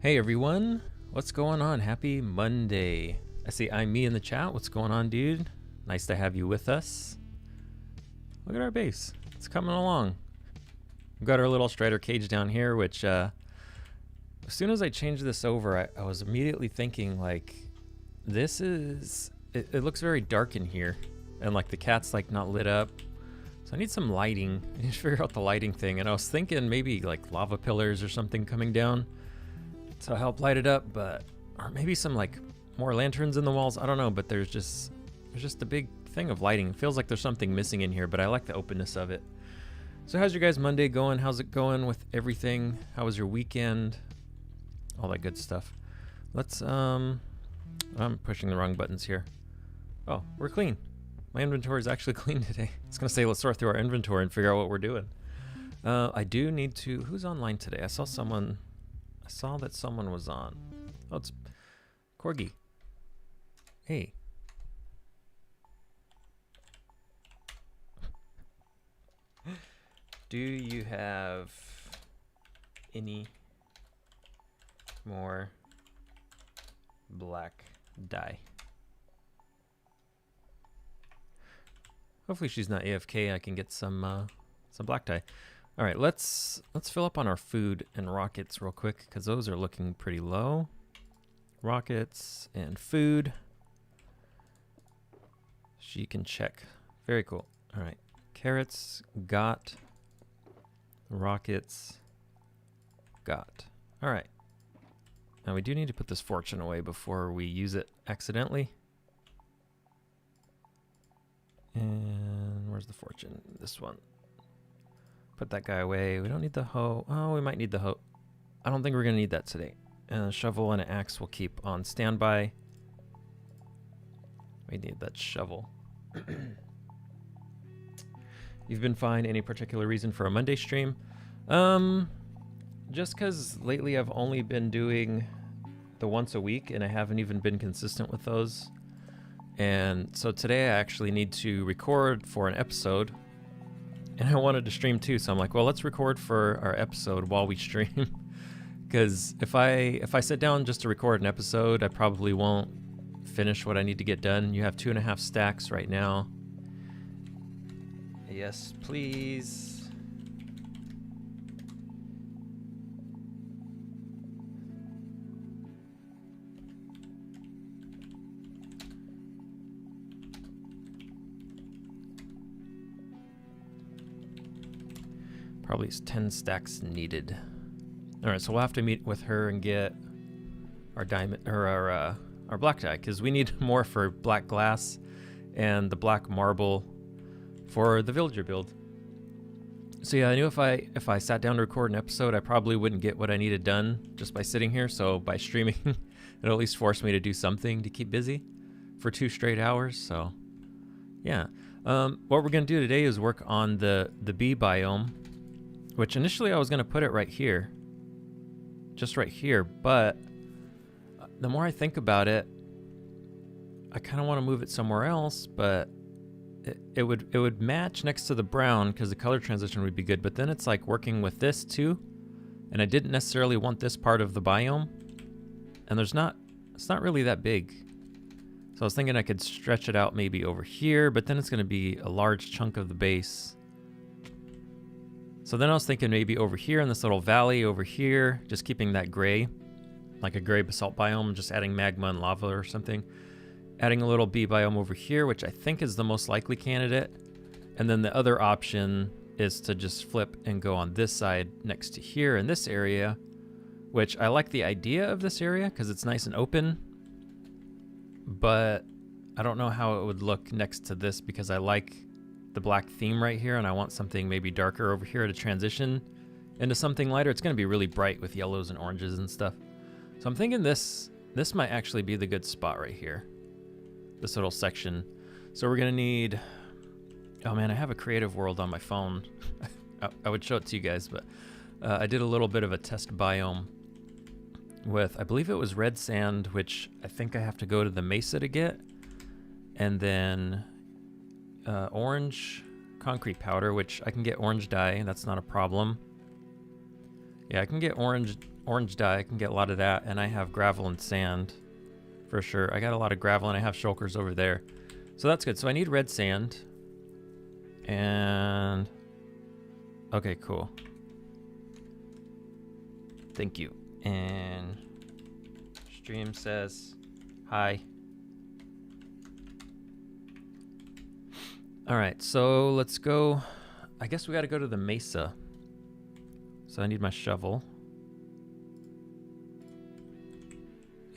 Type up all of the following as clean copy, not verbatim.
Hey everyone, what's going on? Happy Monday. I see I'm me in the chat. What's going on, dude? Nice to have you with us. Look at our base. It's coming along. We've got our little strider cage down here, which as soon as I changed this over, I was immediately thinking like, it looks very dark in here. And like the cat's like not lit up. So I need some lighting. I need to figure out the lighting thing. And I was thinking maybe like lava pillars or something coming down to help light it up, but or maybe some like more lanterns in the walls. I don't know, but there's just a big thing of lighting. It feels like there's something missing in here, but I like the openness of it. So how's your guys' Monday going? How's it going with everything? How was your weekend? All that good stuff. Let's I'm pushing the wrong buttons here. Oh, we're clean. My inventory is actually clean today. It's gonna say let's sort through our inventory and figure out what we're doing. I do need to. Who's online today? I saw that someone was on. Oh, it's Corgi. Hey. Do you have any more black dye? Hopefully she's not AFK. I can get some black dye. All right, let's fill up on our food and rockets real quick because those are looking pretty low. Rockets and food. She can check. Very cool. All right, carrots got. Rockets got. All right. Now we do need to put this fortune away before we use it accidentally. And where's the fortune? This one. Put that guy away. We don't need the hoe. Oh, we might need the hoe. I don't think we're going to need that today. And a shovel and an axe will keep on standby. We need that shovel. You've been fine. Any particular reason for a Monday stream? Just because lately I've only been doing the once a week and I haven't even been consistent with those. And so today I actually need to record for an episode. And I wanted to stream too, so I'm like, well, let's record for our episode while we stream. Because if I sit down just to record an episode, I probably won't finish what I need to get done. You have 2.5 stacks right now. Yes, please. Probably 10 stacks needed. All right, so we'll have to meet with her and get our diamond or our black dye because we need more for black glass and the black marble for the villager build. So yeah, I knew if I sat down to record an episode, I probably wouldn't get what I needed done just by sitting here. So by streaming, it'll at least force me to do something to keep busy for 2 straight hours. So yeah, what we're gonna do today is work on the bee biome. Which initially I was going to put it right here. Just right here. But the more I think about it, I kind of want to move it somewhere else. But it would match next to the brown because the color transition would be good. But then it's like working with this too. And I didn't necessarily want this part of the biome. And it's not really that big. So I was thinking I could stretch it out maybe over here. But then it's going to be a large chunk of the base. So then I was thinking maybe over here in this little valley over here, just keeping that gray, like a gray basalt biome, just adding magma and lava or something. Adding a little bee biome over here, which I think is the most likely candidate. And then the other option is to just flip and go on this side next to here in this area, which I like the idea of this area because it's nice and open. But I don't know how it would look next to this because I like the black theme right here and I want something maybe darker over here to transition into something lighter. It's going to be really bright with yellows and oranges and stuff. So I'm thinking this might actually be the good spot right here. This little section. So we're going to need, oh man, I have a creative world on my phone. I would show it to you guys, but I did a little bit of a test biome with, I believe it was red sand, which I think I have to go to the mesa to get. And then orange concrete powder, which I can get orange dye. That's not a problem. Yeah, I can get orange orange dye. I can get a lot of that, and I have gravel and sand for sure. I got a lot of gravel, and I have shulkers over there. So that's good. So I need red sand. And... okay, cool. Thank you. And... stream says hi. All right, so let's go. I guess we got to go to the mesa. So I need my shovel.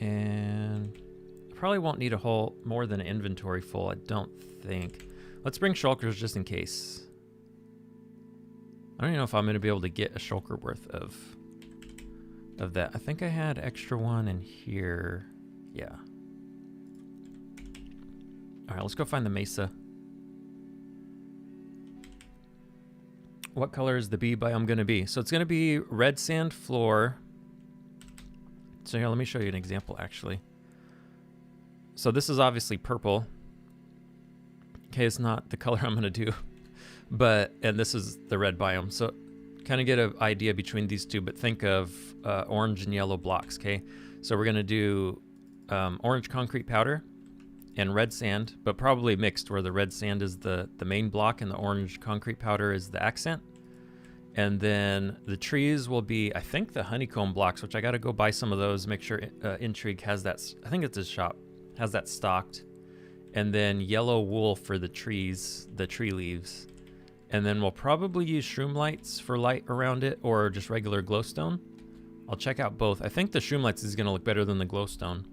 And I probably won't need a whole more than an inventory full, I don't think. Let's bring shulkers just in case. I don't even know if I'm going to be able to get a shulker worth of that. I think I had extra one in here. Yeah. All right, let's go find the mesa. What color is the bee biome going to be? So it's going to be red sand floor. So here, let me show you an example, actually. So this is obviously purple. Okay, it's not the color I'm going to do. And this is the red biome. So kind of get an idea between these two, but think of orange and yellow blocks, okay? So we're going to do orange concrete powder and red sand, but probably mixed, where the red sand is the main block and the orange concrete powder is the accent. And then the trees will be, I think, the honeycomb blocks, which I got to go buy some of those, make sure Intrigue has that. I think it's his shop, has that stocked. And then yellow wool for the trees, the tree leaves. And then we'll probably use shroom lights for light around it, or just regular glowstone. I'll check out both. I think the shroom lights is going to look better than the glowstone.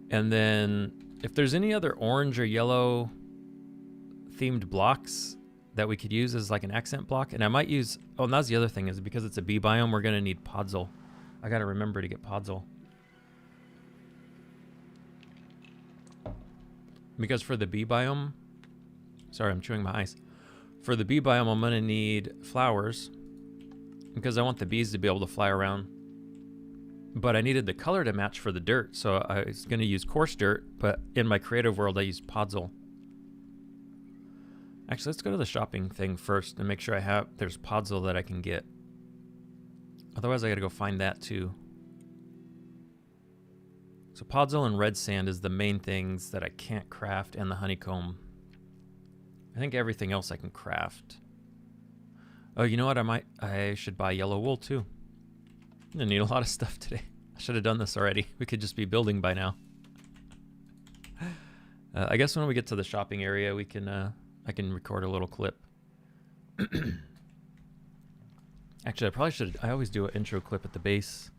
And then if there's any other orange or yellow themed blocks that we could use as like an accent block, and I might use, oh, and that's the other thing, is because it's a bee biome, we're going to need podzol. I got to remember to get podzol. Because for the bee biome, sorry, I'm chewing my ice. For the bee biome, I'm going to need flowers because I want the bees to be able to fly around. But I needed the color to match for the dirt, so I was going to use coarse dirt, but in my creative world, I used podzol. Actually, let's go to the shopping thing first and make sure there's podzol that I can get. Otherwise, I got to go find that too. So podzol and red sand is the main things that I can't craft, and the honeycomb. I think everything else I can craft. Oh, you know what? I should buy yellow wool too. I need a lot of stuff today. I should have done this already. We could just be building by now. I guess when we get to the shopping area, we can I can record a little clip. Actually, I probably should. I always do an intro clip at the base.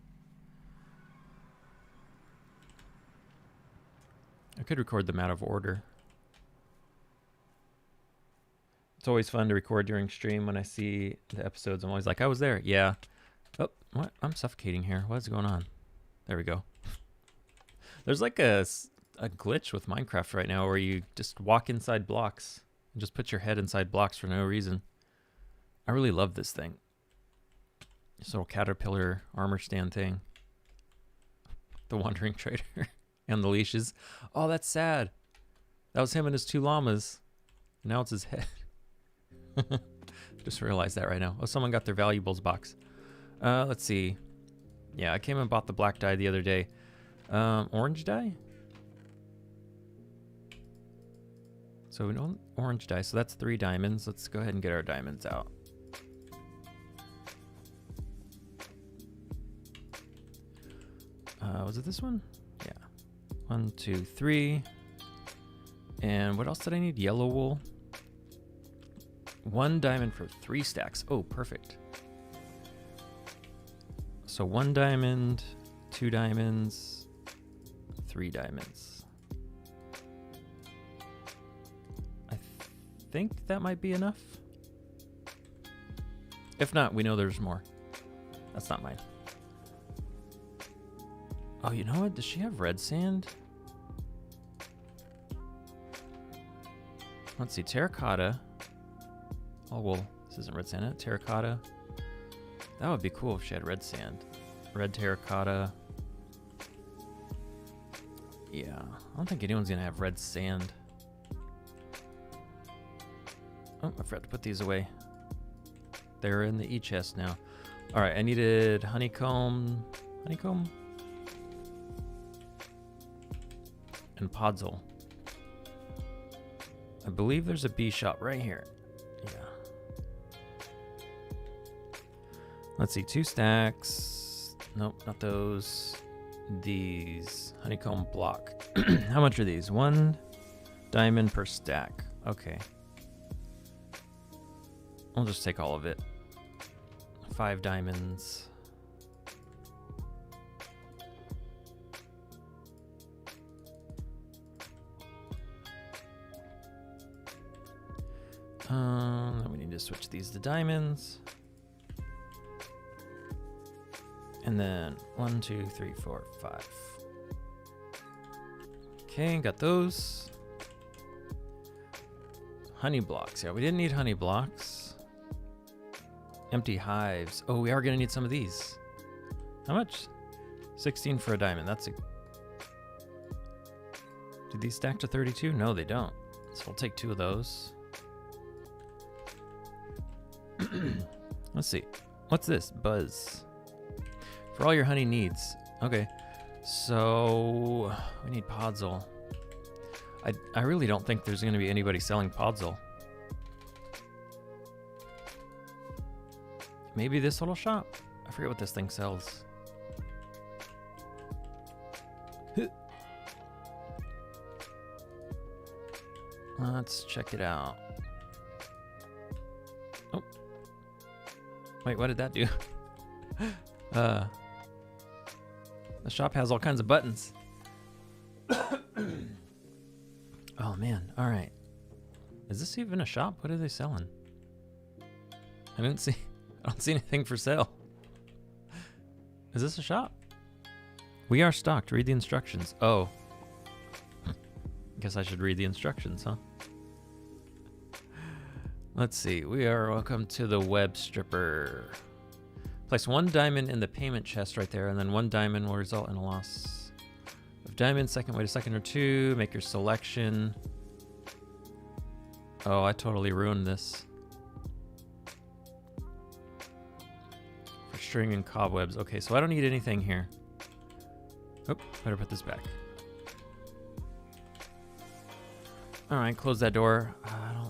I could record them out of order. It's always fun to record during stream. When I see the episodes, I'm always like, I was there. Yeah. Oh, what? I'm suffocating here. What's going on? There we go. There's like a glitch with Minecraft right now where you just walk inside blocks and just put your head inside blocks for no reason. I really love this thing. This little caterpillar armor stand thing. The wandering trader and the leashes. Oh, that's sad. That was him and his 2 llamas. Now it's his head. Just realized that right now. Oh, someone got their valuables box. Let's see. Yeah, I came and bought the black dye the other day. Orange dye? So we know orange dye, so that's 3 diamonds. Let's go ahead and get our diamonds out. Was it this one? Yeah. 1, 2, 3. And what else did I need? Yellow wool. 1 diamond for 3 stacks. Oh, perfect. So 1 diamond, 2 diamonds, 3 diamonds. I think that might be enough. If not, we know there's more. That's not mine. Oh, you know what? Does she have red sand? Let's see. Terracotta. Oh, well, this isn't red sand. Terracotta. That would be cool if she had red sand. Red terracotta. Yeah, I don't think anyone's going to have red sand. Oh, I forgot to put these away. They're in the e-chest now. All right, I needed honeycomb, and podzol. I believe there's a bee shop right here. Yeah. Let's see, 2 stacks. Nope, not those. These honeycomb block. How much are these? 1 diamond per stack. Okay. I'll just take all of it. 5 diamonds. Then we need to switch these to diamonds. And then 1, 2, 3, 4, 5. Okay, got those. Honey blocks. Yeah, we didn't need honey blocks. Empty hives. Oh, we are gonna need some of these. How much? 16 for a diamond. That's a... Do these stack to 32? No, they don't. So we'll take 2 of those. Let's see. What's this? Buzz. For all your honey needs. Okay. So we need podzol. I really don't think there's gonna be anybody selling podzol. Maybe this little shop. I forget what this thing sells. Let's check it out. Oh. Wait, what did that do? The shop has all kinds of buttons. Oh man, all right. Is this even a shop? What are they selling? I don't see anything for sale. Is this a shop? We are stocked. Read the instructions. Oh. Guess I should read the instructions, huh? Let's see. We are welcome to the web stripper. Place 1 diamond in the payment chest right there, and then 1 diamond will result in a loss of diamonds. Second, wait a second or 2. Make your selection. Oh, I totally ruined this. For string and cobwebs. Okay, so I don't need anything here. Oh, better put this back. All right, close that door. I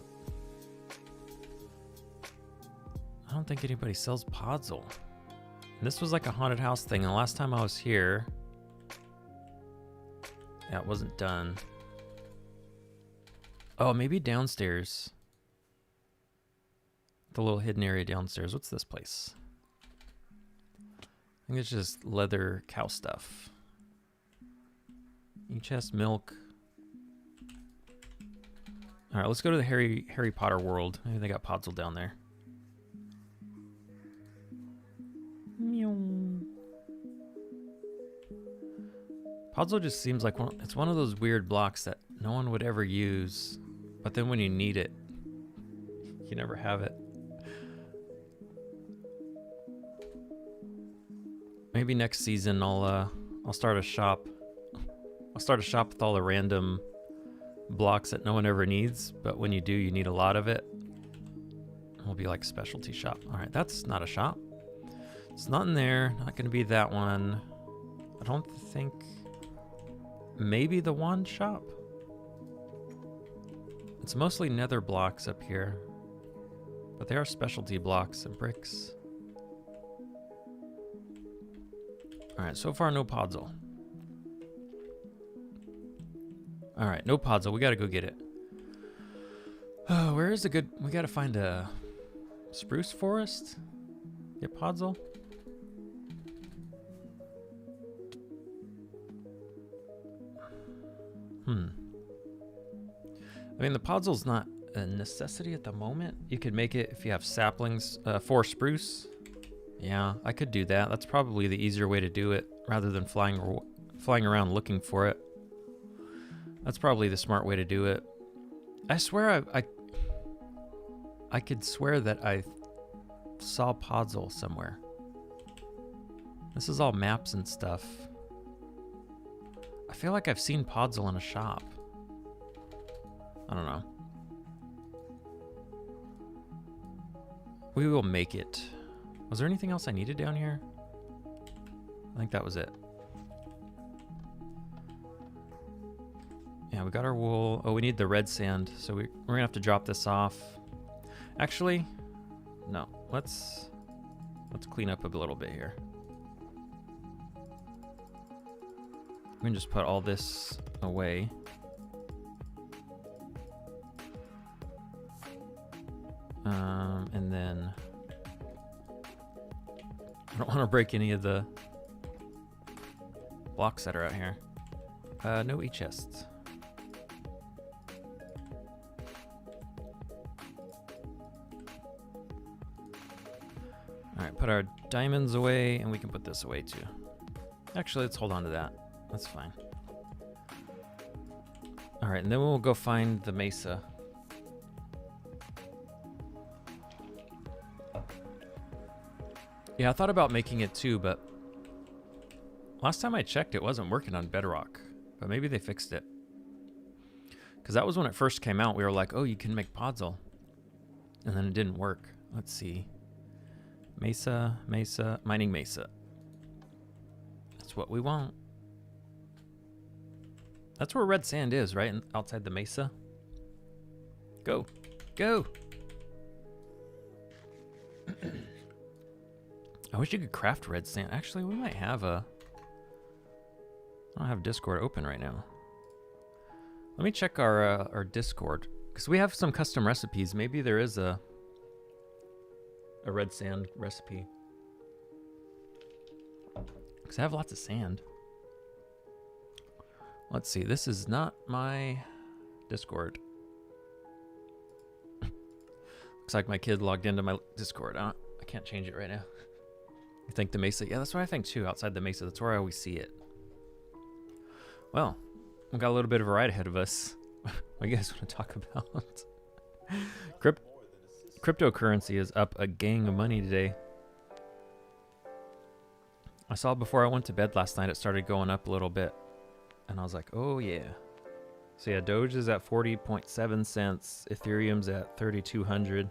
don't think anybody sells podzol. And this was like a haunted house thing. And the last time I was here, yeah, it wasn't done. Oh, maybe downstairs. The little hidden area downstairs. What's this place? I think it's just leather cow stuff. E-chest, milk. All right, let's go to the Harry Potter world. Maybe they got podzol down there. Meow. Podzol just seems like it's one of those weird blocks that no one would ever use, but then when you need it, you never have it. Maybe next season I'll start a shop. I'll start a shop with all the random blocks that no one ever needs, but when you do, you need a lot of it. It'll be like a specialty shop. All right, that's not a shop. It's not in there. Not going to be that one. I don't think. Maybe the wand shop. It's mostly nether blocks up here, but they are specialty blocks and bricks. All right, so far no podzol. All right, no podzol. We got to go get it. Oh, where is a good... We got to find a spruce forest. Get podzol. I mean, the podzol's not a necessity at the moment. You could make it if you have saplings, 4 spruce. Yeah, I could do that. That's probably the easier way to do it rather than flying around looking for it. That's probably the smart way to do it. I swear I could swear that I saw podzol somewhere. This is all maps and stuff. I feel like I've seen podzol in a shop. I don't know. We will make it. Was there anything else I needed down here? I think that was it. Yeah, we got our wool. Oh, we need the red sand, so we're gonna have to drop this off. Actually, no. Let's clean up a little bit here. We can just put all this away. And then I don't want to break any of the blocks that are out here. No e-chests. All right, put our diamonds away, and we can put this away too. Actually, let's hold on to that. That's fine. All right, and then we'll go find the mesa. Yeah, I thought about making it too, but last time I checked, it wasn't working on bedrock. But maybe they fixed it. Because that was when it first came out. We were like, oh, you can make podzol. And then it didn't work. Let's see. Mesa, mining mesa. That's what we want. That's where red sand is, right? Outside the mesa. Go. Go. I wish you could craft red sand. Actually, we might have a... I don't have Discord open right now. Let me check our Discord. Because we have some custom recipes. Maybe there is a red sand recipe. Because I have lots of sand. Let's see. This is not my Discord. Looks like my kid logged into my Discord. I can't change it right now. You think the mesa? Yeah, that's what I think too. Outside the mesa, that's where I always see it. Well, we got a little bit of a ride ahead of us. What do you guys want to talk about? Cryptocurrency is up a gang of money today. I saw before I went to bed last night, it started going up a little bit. And I was like, oh yeah. So yeah, Doge is at 40.7 cents. Ethereum's at 3,200.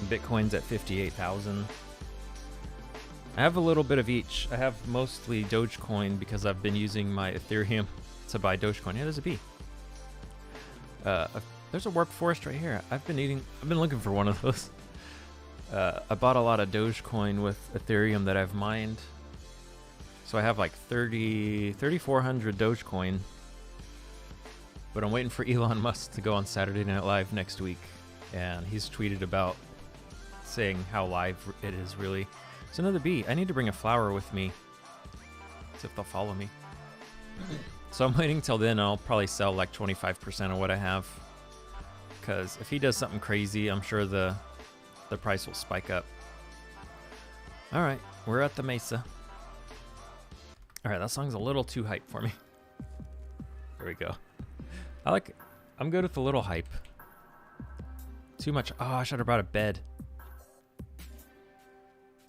Bitcoin's at 58,000. I have a little bit of each. I have mostly Dogecoin because I've been using my Ethereum to buy Dogecoin. Yeah, there's a bee. There's a warp forest right here. I've been looking for one of those. I bought a lot of Dogecoin with Ethereum that I've mined. So I have like 3,400 Dogecoin. But I'm waiting for Elon Musk to go on Saturday Night Live next week. And he's tweeted about saying how live it is really. It's another bee. I need to bring a flower with me. See if they'll follow me. So I'm waiting till then, and I'll probably sell like 25% of what I have. Because if he does something crazy, I'm sure the price will spike up. Alright, we're at the mesa. Alright, that song's a little too hype for me. There we go. I'm good with the little hype. Too much. Oh, I should have brought a bed.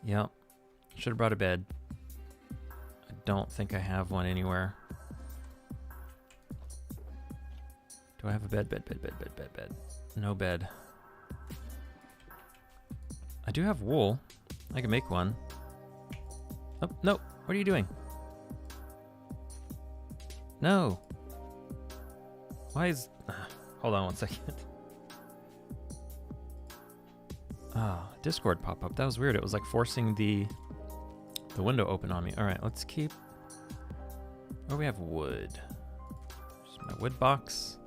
Yep. Should have brought a bed. I don't think I have one anywhere. Do I have a bed? Bed. No bed. I do have wool. I can make one. Oh, no. What are you doing? No. Why is... Hold on one second. Ah, Discord pop-up. That was weird. It was like forcing the window open on me. All right, let's keep... Oh, we have wood. Just my wood box.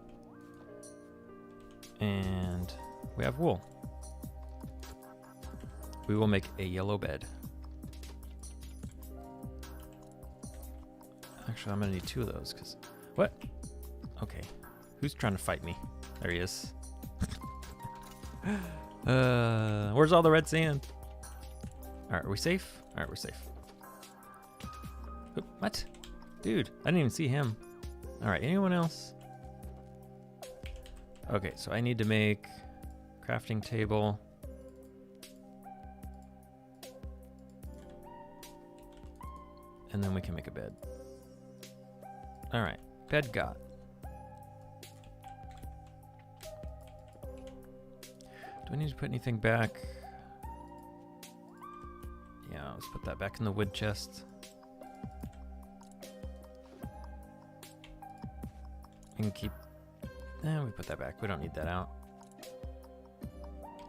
And we have wool. We will make a yellow bed. Actually, I'm gonna need two of those, because... What? Okay. Who's trying to fight me? There he is. Where's all the red sand? Alright, are we safe? Alright, we're safe. What? Dude, I didn't even see him. Alright, anyone else? Okay, so I need to make crafting table. And then we can make a bed. Alright, bed got. Do I need to put anything back? let's put that back in the wood chest. We can keep... we put that back. We don't need that out.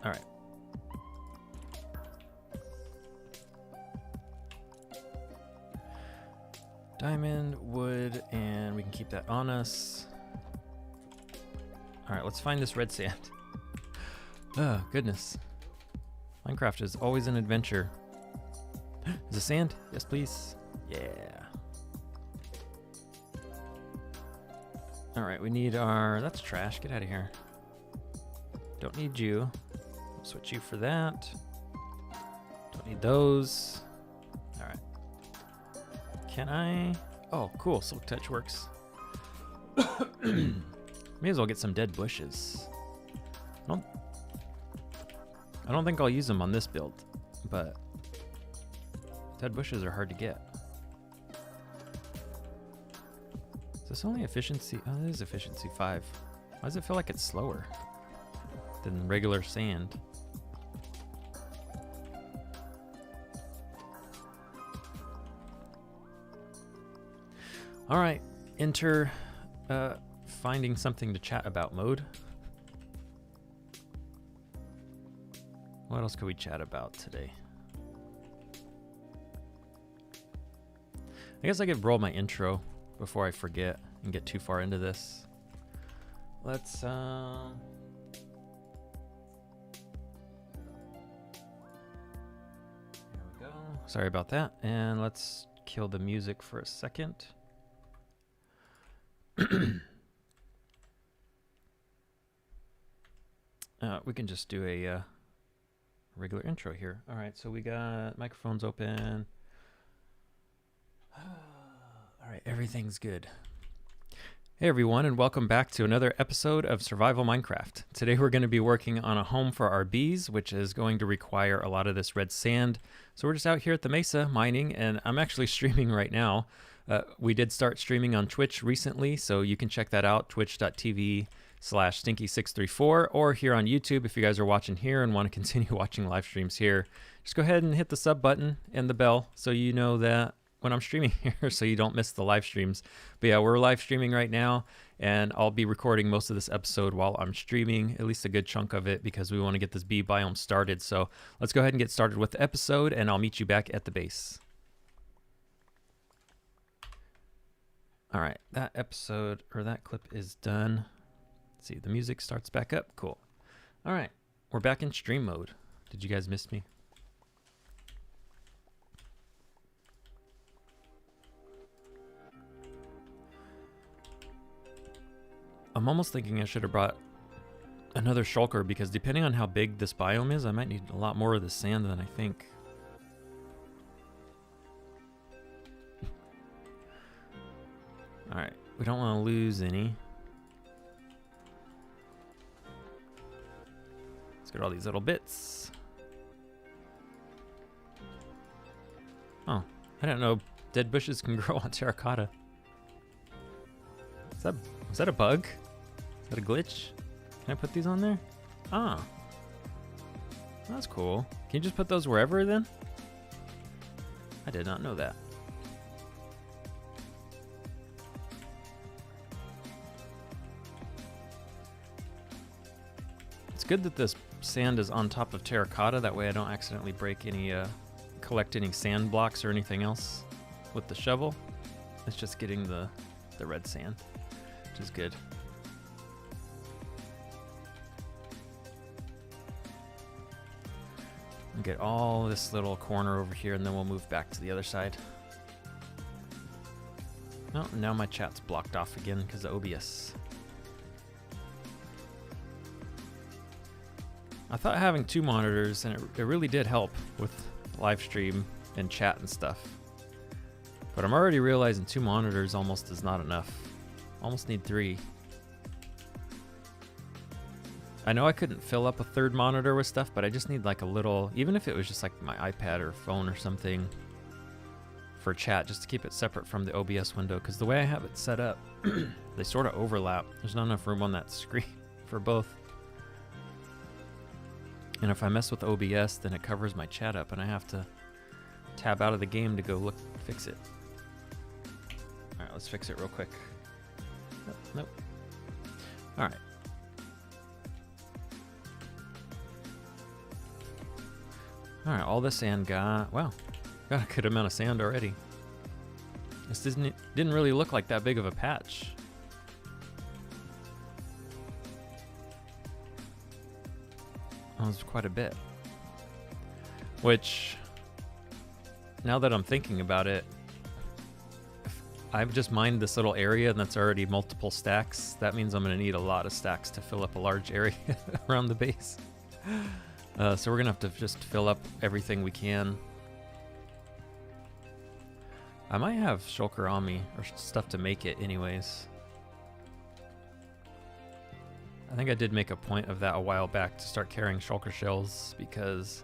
All right. Diamond, wood, and we can keep that on us. All right, let's find this red sand. Oh, goodness. Minecraft is always an adventure. Is it sand? Yes, please. Yeah. All right, we need our... That's trash. Get out of here. Don't need you. We'll switch you for that. Don't need those. All right. Can I... Oh, cool. Silk touch works. May as well get some dead bushes. I don't think I'll use them on this build, but dead bushes are hard to get. Is this only efficiency? Oh, it is efficiency 5. Why does it feel like it's slower than regular sand? All right, enter finding something to chat about mode. What else could we chat about today? I guess I could roll my intro before I forget and get too far into this. Let's there we go. Sorry about that. And let's kill the music for a second. We can just do a regular intro here. All right, so we got microphones open. All right, everything's good. Hey everyone, and welcome back to another episode of Survival Minecraft. Today we're going to be working on a home for our bees, which is going to require a lot of this red sand. So we're just out here at the mesa mining, and I'm actually streaming right now. We did start streaming on Twitch recently, so you can check that out, twitch.tv/stinky634, or here on YouTube if you guys are watching here and want to continue watching live streams here. Just go ahead and hit the sub button and the bell so you know that when I'm streaming here, so you don't miss the live streams. But yeah, we're live streaming right now, and I'll be recording most of this episode while I'm streaming, at least a good chunk of it, because we want to get this bee biome started. So let's go ahead and get started with the episode, and I'll meet you back at the base. All right, that episode, or that clip is done. Let's see, the music starts back up. Cool. All right, we're back in stream mode. Did you guys miss me? I'm almost thinking I should have brought another shulker, because depending on how big this biome is, I might need a lot more of the sand than I think. All right, we don't want to lose any. Let's get all these little bits. Oh, I didn't know dead bushes can grow on terracotta. Was that a bug? Is that a glitch? Can I put these on there? Ah. That's cool. Can you just put those wherever then? I did not know that. It's good that this sand is on top of terracotta. That way I don't accidentally break any, collect any sand blocks or anything else with the shovel. It's just getting the red sand, which is good. We'll get all this little corner over here, and then we'll move back to the other side. Oh, now my chat's blocked off again because of OBS. I thought having 2 monitors, and it really did help with live stream and chat and stuff. But I'm already realizing 2 monitors almost is not enough. Almost need 3. I know I couldn't fill up a 3rd monitor with stuff, but I just need like a little, even if it was just like my iPad or phone or something for chat, just to keep it separate from the OBS window, because the way I have it set up, they sort of overlap. There's not enough room on that screen for both. And if I mess with OBS, then it covers my chat up, and I have to tab out of the game to go look, fix it. All right, let's fix it real quick. Oh, nope. All right. All right, all the sand got, wow, got a good amount of sand already. This didn't really look like that big of a patch. That was quite a bit. Which, now that I'm thinking about it, if I've just mined this little area and that's already multiple stacks, that means I'm gonna need a lot of stacks to fill up a large area around the base. So we're gonna have to just fill up everything we can. I might have shulker on me or stuff to make it anyways. I think I did make a point of that a while back to start carrying shulker shells because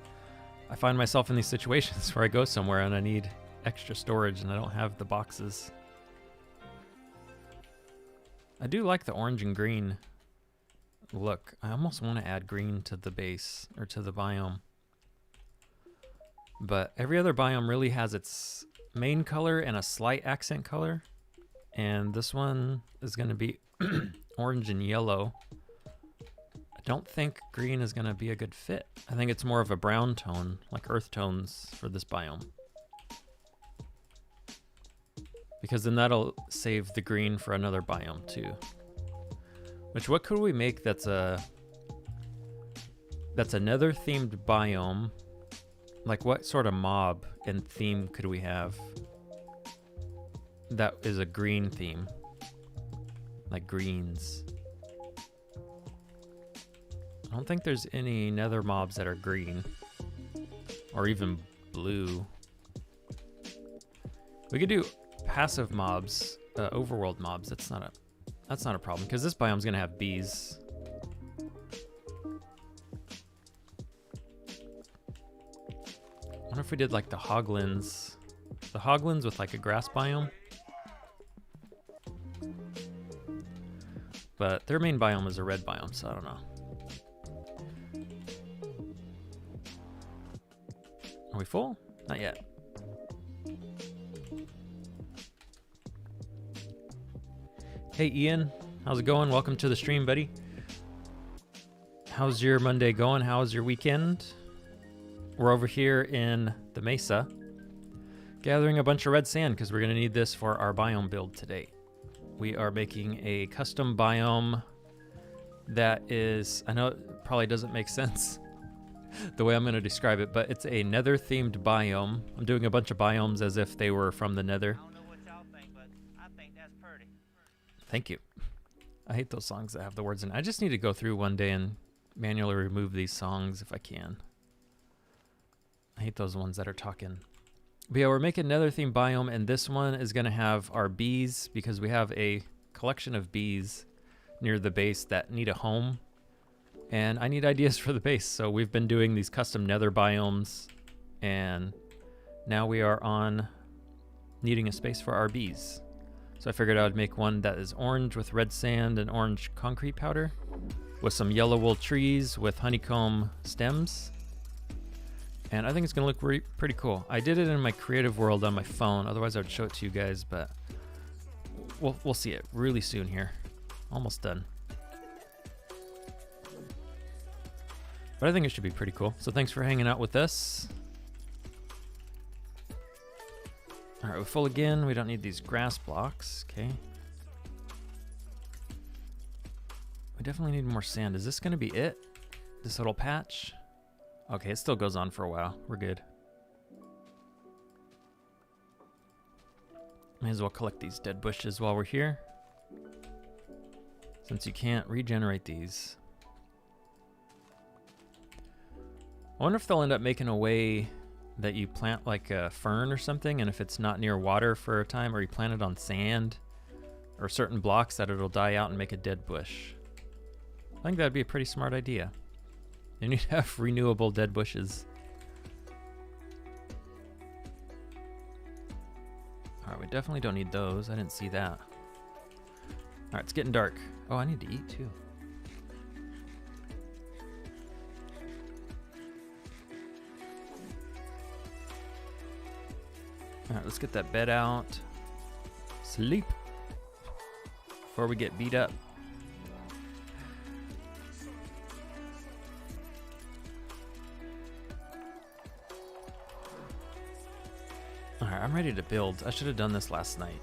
I find myself in these situations where I go somewhere and I need extra storage and I don't have the boxes. I do like the orange and green look. I almost want to add green to the base or to the biome. But every other biome really has its main color and a slight accent color. And this one is going to be orange and yellow. I don't think green is going to be a good fit. I think it's more of a brown tone, like earth tones for this biome. Because then that'll save the green for another biome too. Which, what could we make that's a nether themed biome? Like what sort of mob and theme could we have that is a green theme? Like greens. I don't think there's any nether mobs that are green or even blue. We could do passive mobs, overworld mobs. That's not a problem because this biome's gonna have bees. I wonder if we did like the hoglins with like a grass biome. But their main biome is a red biome, so I don't know. Are we full? Not yet. Hey Ian, how's it going? Welcome to the stream, buddy. How's your Monday going? How's your weekend? We're over here in the Mesa gathering a bunch of red sand because we're going to need this for our biome build today. We are making a custom biome that is, I know it probably doesn't make sense the way I'm going to describe it, but it's a nether themed biome. I'm doing a bunch of biomes as if they were from the nether. I don't know what y'all think, but I think that's pretty. Thank you. I hate those songs that have the words in it. I just need to go through one day and manually remove these songs if I can. I hate those ones that are talking. But yeah, we're making another theme biome, and this one is going to have our bees because we have a collection of bees near the base that need a home. And I need ideas for the base, so we've been doing these custom nether biomes, and now we are on needing a space for our bees. So I figured I would make one that is orange with red sand and orange concrete powder with some yellow wool trees with honeycomb stems. And I think it's gonna look pretty cool. I did it in my creative world on my phone, otherwise I would show it to you guys, but we'll see it really soon here. Almost done. But I think it should be pretty cool. So thanks for hanging out with us. All right, we're full again. We don't need these grass blocks, okay. We definitely need more sand. Is this gonna be it? This little patch? Okay, it still goes on for a while. We're good. May as well collect these dead bushes while we're here, since you can't regenerate these. I wonder if they'll end up making a way that you plant like a fern or something, and if it's not near water for a time, or you plant it on sand or certain blocks, that it'll die out and make a dead bush. I think that'd be a pretty smart idea. You need to have renewable dead bushes. All right, we definitely don't need those. I didn't see that. All right, it's getting dark. Oh, I need to eat too. Alright, let's get that bed out. Sleep. Before we get beat up. Alright, I'm ready to build. I should have done this last night.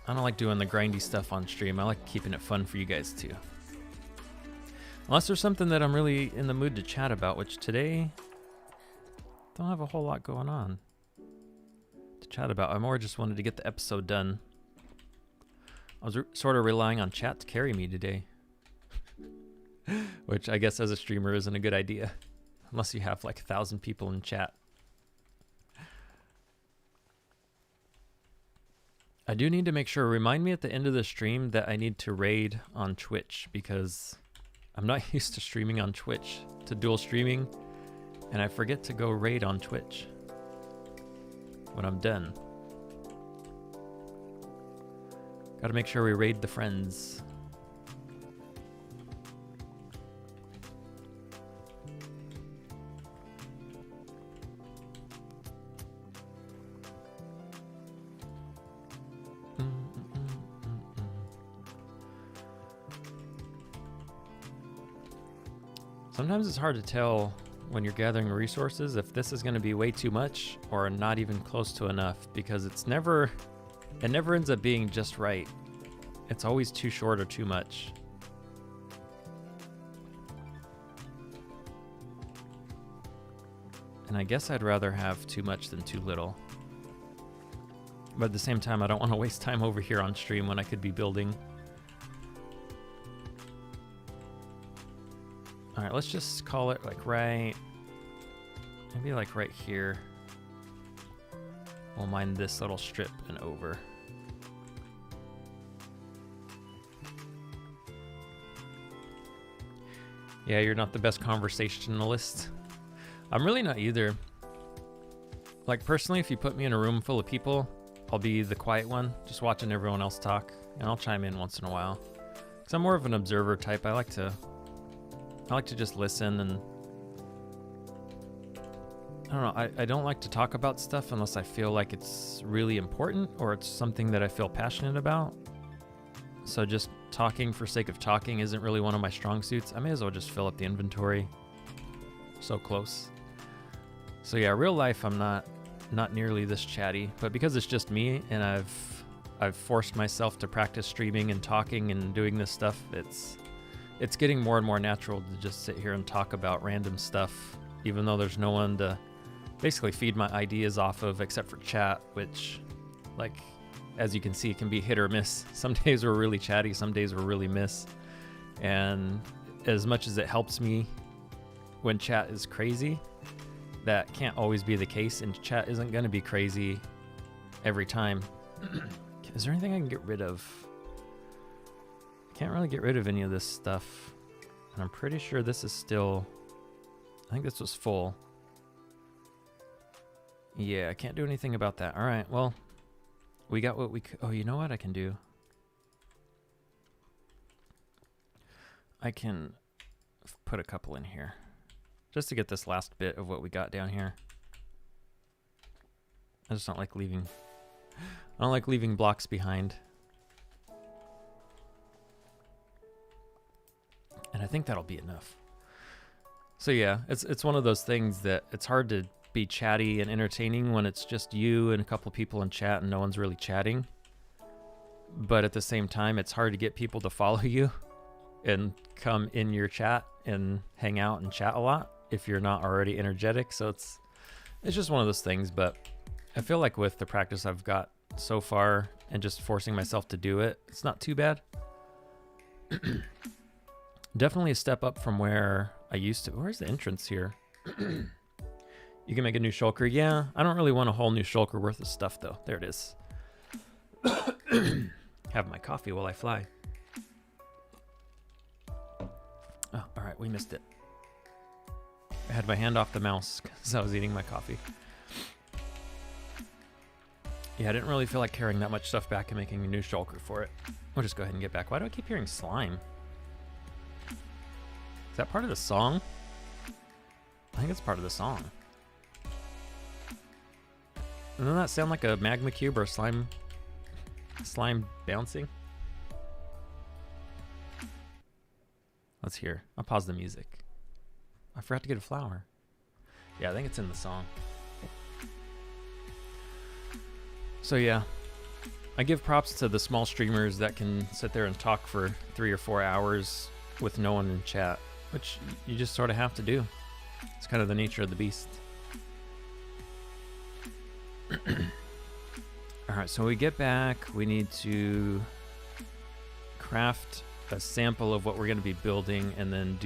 I don't like doing the grindy stuff on stream. I like keeping it fun for you guys too. Unless there's something that I'm really in the mood to chat about, which today don't have a whole lot going on to chat about. I more just wanted to get the episode done. I was sort of relying on chat to carry me today. Which I guess as a streamer isn't a good idea. Unless you have like 1,000 people in chat. I do need to make sure, remind me at the end of the stream that I need to raid on Twitch, because I'm not used to streaming on Twitch, to dual streaming, and I forget to go raid on Twitch when I'm done. Gotta make sure we raid the friends. Sometimes it's hard to tell when you're gathering resources if this is going to be way too much or not even close to enough, because it never ends up being just right. It's always too short or too much. And I guess I'd rather have too much than too little. But at the same time, I don't want to waste time over here on stream when I could be building. All right, let's just call it like maybe like right here. We'll mine this little strip and over. Yeah, you're not the best conversationalist. I'm really not either. Like personally, if you put me in a room full of people, I'll be the quiet one, just watching everyone else talk, and I'll chime in once in a while. 'Cause I'm more of an observer type. I like to just listen, and I don't know, I don't like to talk about stuff unless I feel like it's really important or it's something that I feel passionate about. So just talking for sake of talking isn't really one of my strong suits. I may as well just fill up the inventory. So close. So yeah, real life I'm not nearly this chatty, but because it's just me and I've forced myself to practice streaming and talking and doing this stuff, it's getting more and more natural to just sit here and talk about random stuff, even though there's no one to basically feed my ideas off of except for chat, which, like, as you can see, can be hit or miss. Some days we're really chatty, some days we're really miss. And as much as it helps me when chat is crazy, that can't always be the case, and chat isn't going to be crazy every time. Is there anything I can get rid of? Can't really get rid of any of this stuff. And I'm pretty sure this is still, I think this was full. Yeah, I can't do anything about that. All right, well, we got what we could. Oh, you know what I can do? I can put a couple in here just to get this last bit of what we got down here. I just don't like leaving, I don't like leaving blocks behind. And I think that'll be enough. So yeah, it's one of those things that it's hard to be chatty and entertaining when it's just you and a couple people in chat and no one's really chatting. But at the same time, it's hard to get people to follow you and come in your chat and hang out and chat a lot if you're not already energetic. So it's just one of those things. But I feel like with the practice I've got so far and just forcing myself to do it, it's not too bad. Definitely a step up from where I used to. Where's the entrance here? You can make a new shulker. Yeah, I don't really want a whole new shulker worth of stuff though. There it is. Have my coffee while I fly. Oh, all right, we missed it. I had my hand off the mouse because I was eating my coffee. Yeah, I didn't really feel like carrying that much stuff back and making a new shulker for it. We'll just go ahead and get back. Why do I keep hearing slime? Is that part of the song? I think it's part of the song. Doesn't that sound like a magma cube or a slime bouncing? Let's hear. I'll pause the music. I forgot to get a flower. Yeah, I think it's in the song. So yeah, I give props to the small streamers that can sit there and talk for 3 or 4 hours with no one in chat, which you just sort of have to do. It's kind of the nature of the beast. Alright, so when we get back, we need to craft a sample of what we're going to be building and then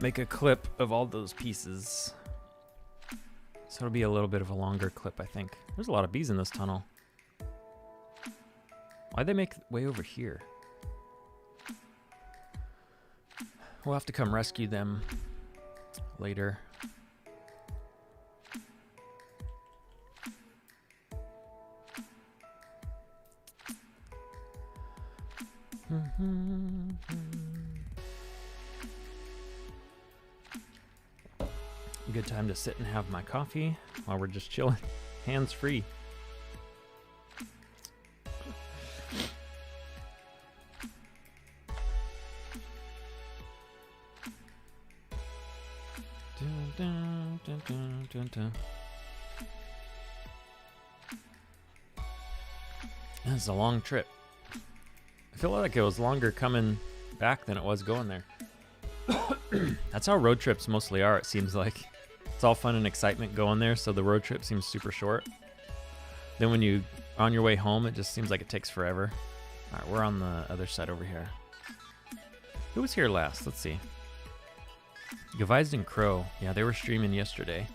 make a clip of all those pieces. So it'll be a little bit of a longer clip, I think. There's a lot of bees in this tunnel. Why'd they make way over here? We'll have to come rescue them later. Good time to sit and have my coffee while we're just chilling, hands free. Dun, dun, dun, dun, dun, dun. This is a long trip. I feel like it was longer coming back than it was going there. That's how road trips mostly are, it seems like. It's all fun and excitement going there, so the road trip seems super short. Then when you're on your way home, it just seems like it takes forever. All right, we're on the other side over here. Who was here last? Let's see. Gevised and Crow. Yeah, they were streaming yesterday.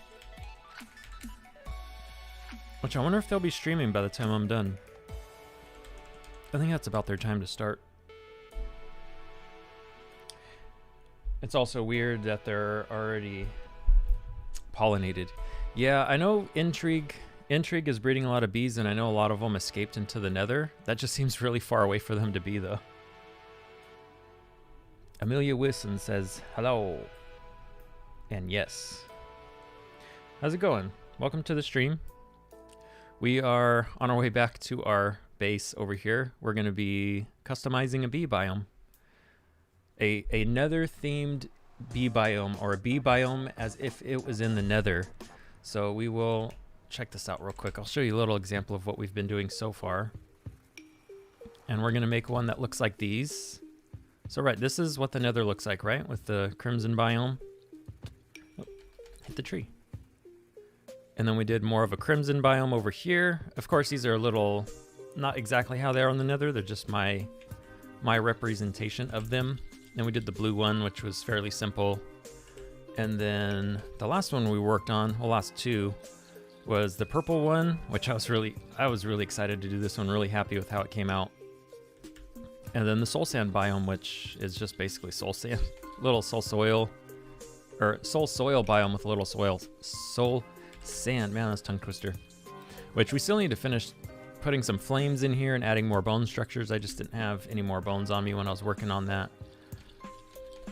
Which I wonder if they'll be streaming by the time I'm done. I think that's about their time to start. It's also weird that they're already pollinated. Yeah, I know Intrigue is breeding a lot of bees, and I know a lot of them escaped into the nether. That just seems really far away for them to be, though. Amelia Wilson says, hello. And yes. How's it going? Welcome to the stream. We are on our way back to our base over here. We're going to be customizing a bee biome. A nether themed bee biome, or a bee biome as if it was in the nether. So we will check this out real quick. I'll show you a little example of what we've been doing so far. And we're going to make one that looks like these. So right, this is what the nether looks like, right? With the crimson biome. Oh, hit the tree. And then we did more of a crimson biome over here. Of course, these are a little, not exactly how they are on the nether. They're just my representation of them. Then we did the blue one, which was fairly simple. And then the last one we worked on, well, last two, was the purple one, which I was really excited to do this one, really happy with how it came out. And then the soul sand biome, which is just basically soul sand, little soul soil biome with a little soul sand. Man, that's a tongue twister. Which we still need to finish putting some flames in here and adding more bone structures. I just didn't have any more bones on me when I was working on that.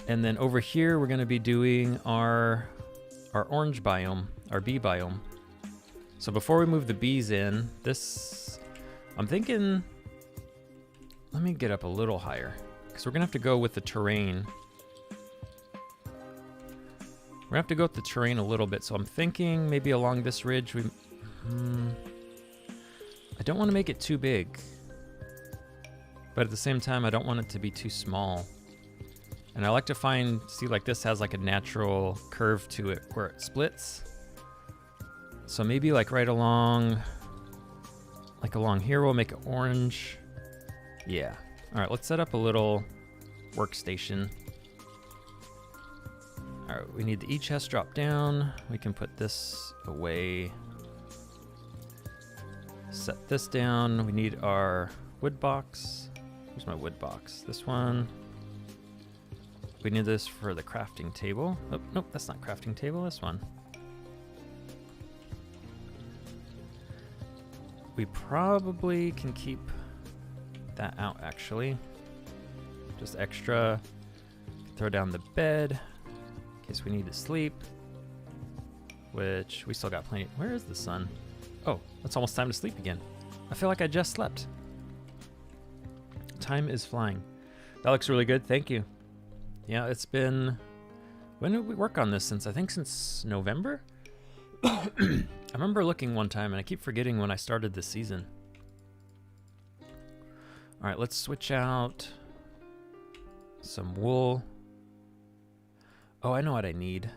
And then over here, we're going to be doing our orange biome, our bee biome. So before we move the bees in, I'm thinking, let me get up a little higher, because we're going to have to go with the terrain. We're going to have to go with the terrain a little bit. So I'm thinking maybe along this ridge, I don't want to make it too big, but at the same time, I don't want it to be too small. And I like to see like this has like a natural curve to it where it splits. So maybe like right along, like along here, we'll make it orange. Yeah. All right, let's set up a little workstation. All right, we need the e-chest drop down. We can put this away. Set this down. We need our wood box. Where's my wood box? This one. We need this for the crafting table. Oh, nope, that's not crafting table, this one. We probably can keep that out, actually. Just extra. Throw down the bed in case we need to sleep. Which we still got plenty. Where is the sun? Oh, it's almost time to sleep again. I feel like I just slept. Time is flying. That looks really good. Thank you. Yeah, it's been... When did we work on this? Since November? I remember looking one time, and I keep forgetting when I started this season. All right, let's switch out some wool. Oh, I know what I need.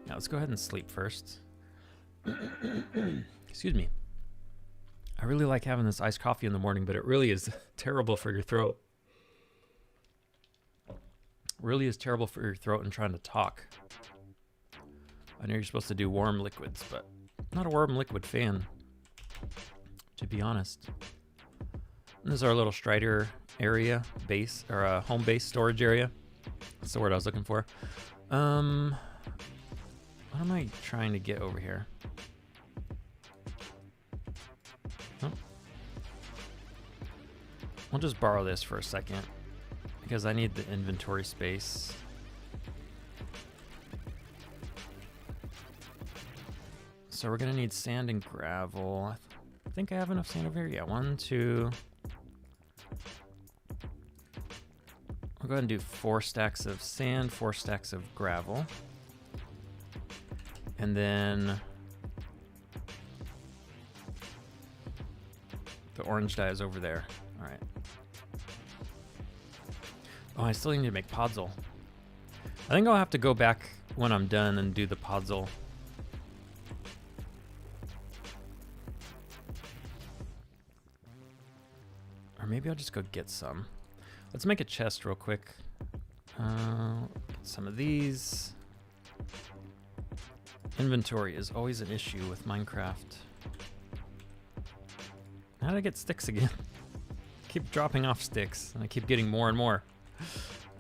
Yeah, let's go ahead and sleep first. Excuse me. I really like having this iced coffee in the morning, but it really is terrible for your throat. Really is terrible for your throat and trying to talk. I know you're supposed to do warm liquids, but I'm not a warm liquid fan, to be honest. And this is our little Strider area, base, or home base storage area. That's the word I was looking for. What am I trying to get over here? Oh. I'll just borrow this for a second because I need the inventory space. So we're gonna need sand and gravel. I think I have enough sand over here. Yeah, 1, 2. I'll go ahead and do 4 stacks of sand, 4 stacks of gravel. And then the orange dye is over there. All right. Oh, I still need to make podzol. I think I'll have to go back when I'm done and do the podzol. Or maybe I'll just go get some. Let's make a chest real quick. Get some of these. Inventory is always an issue with Minecraft. How did I get sticks again? Keep dropping off sticks, and I keep getting more and more.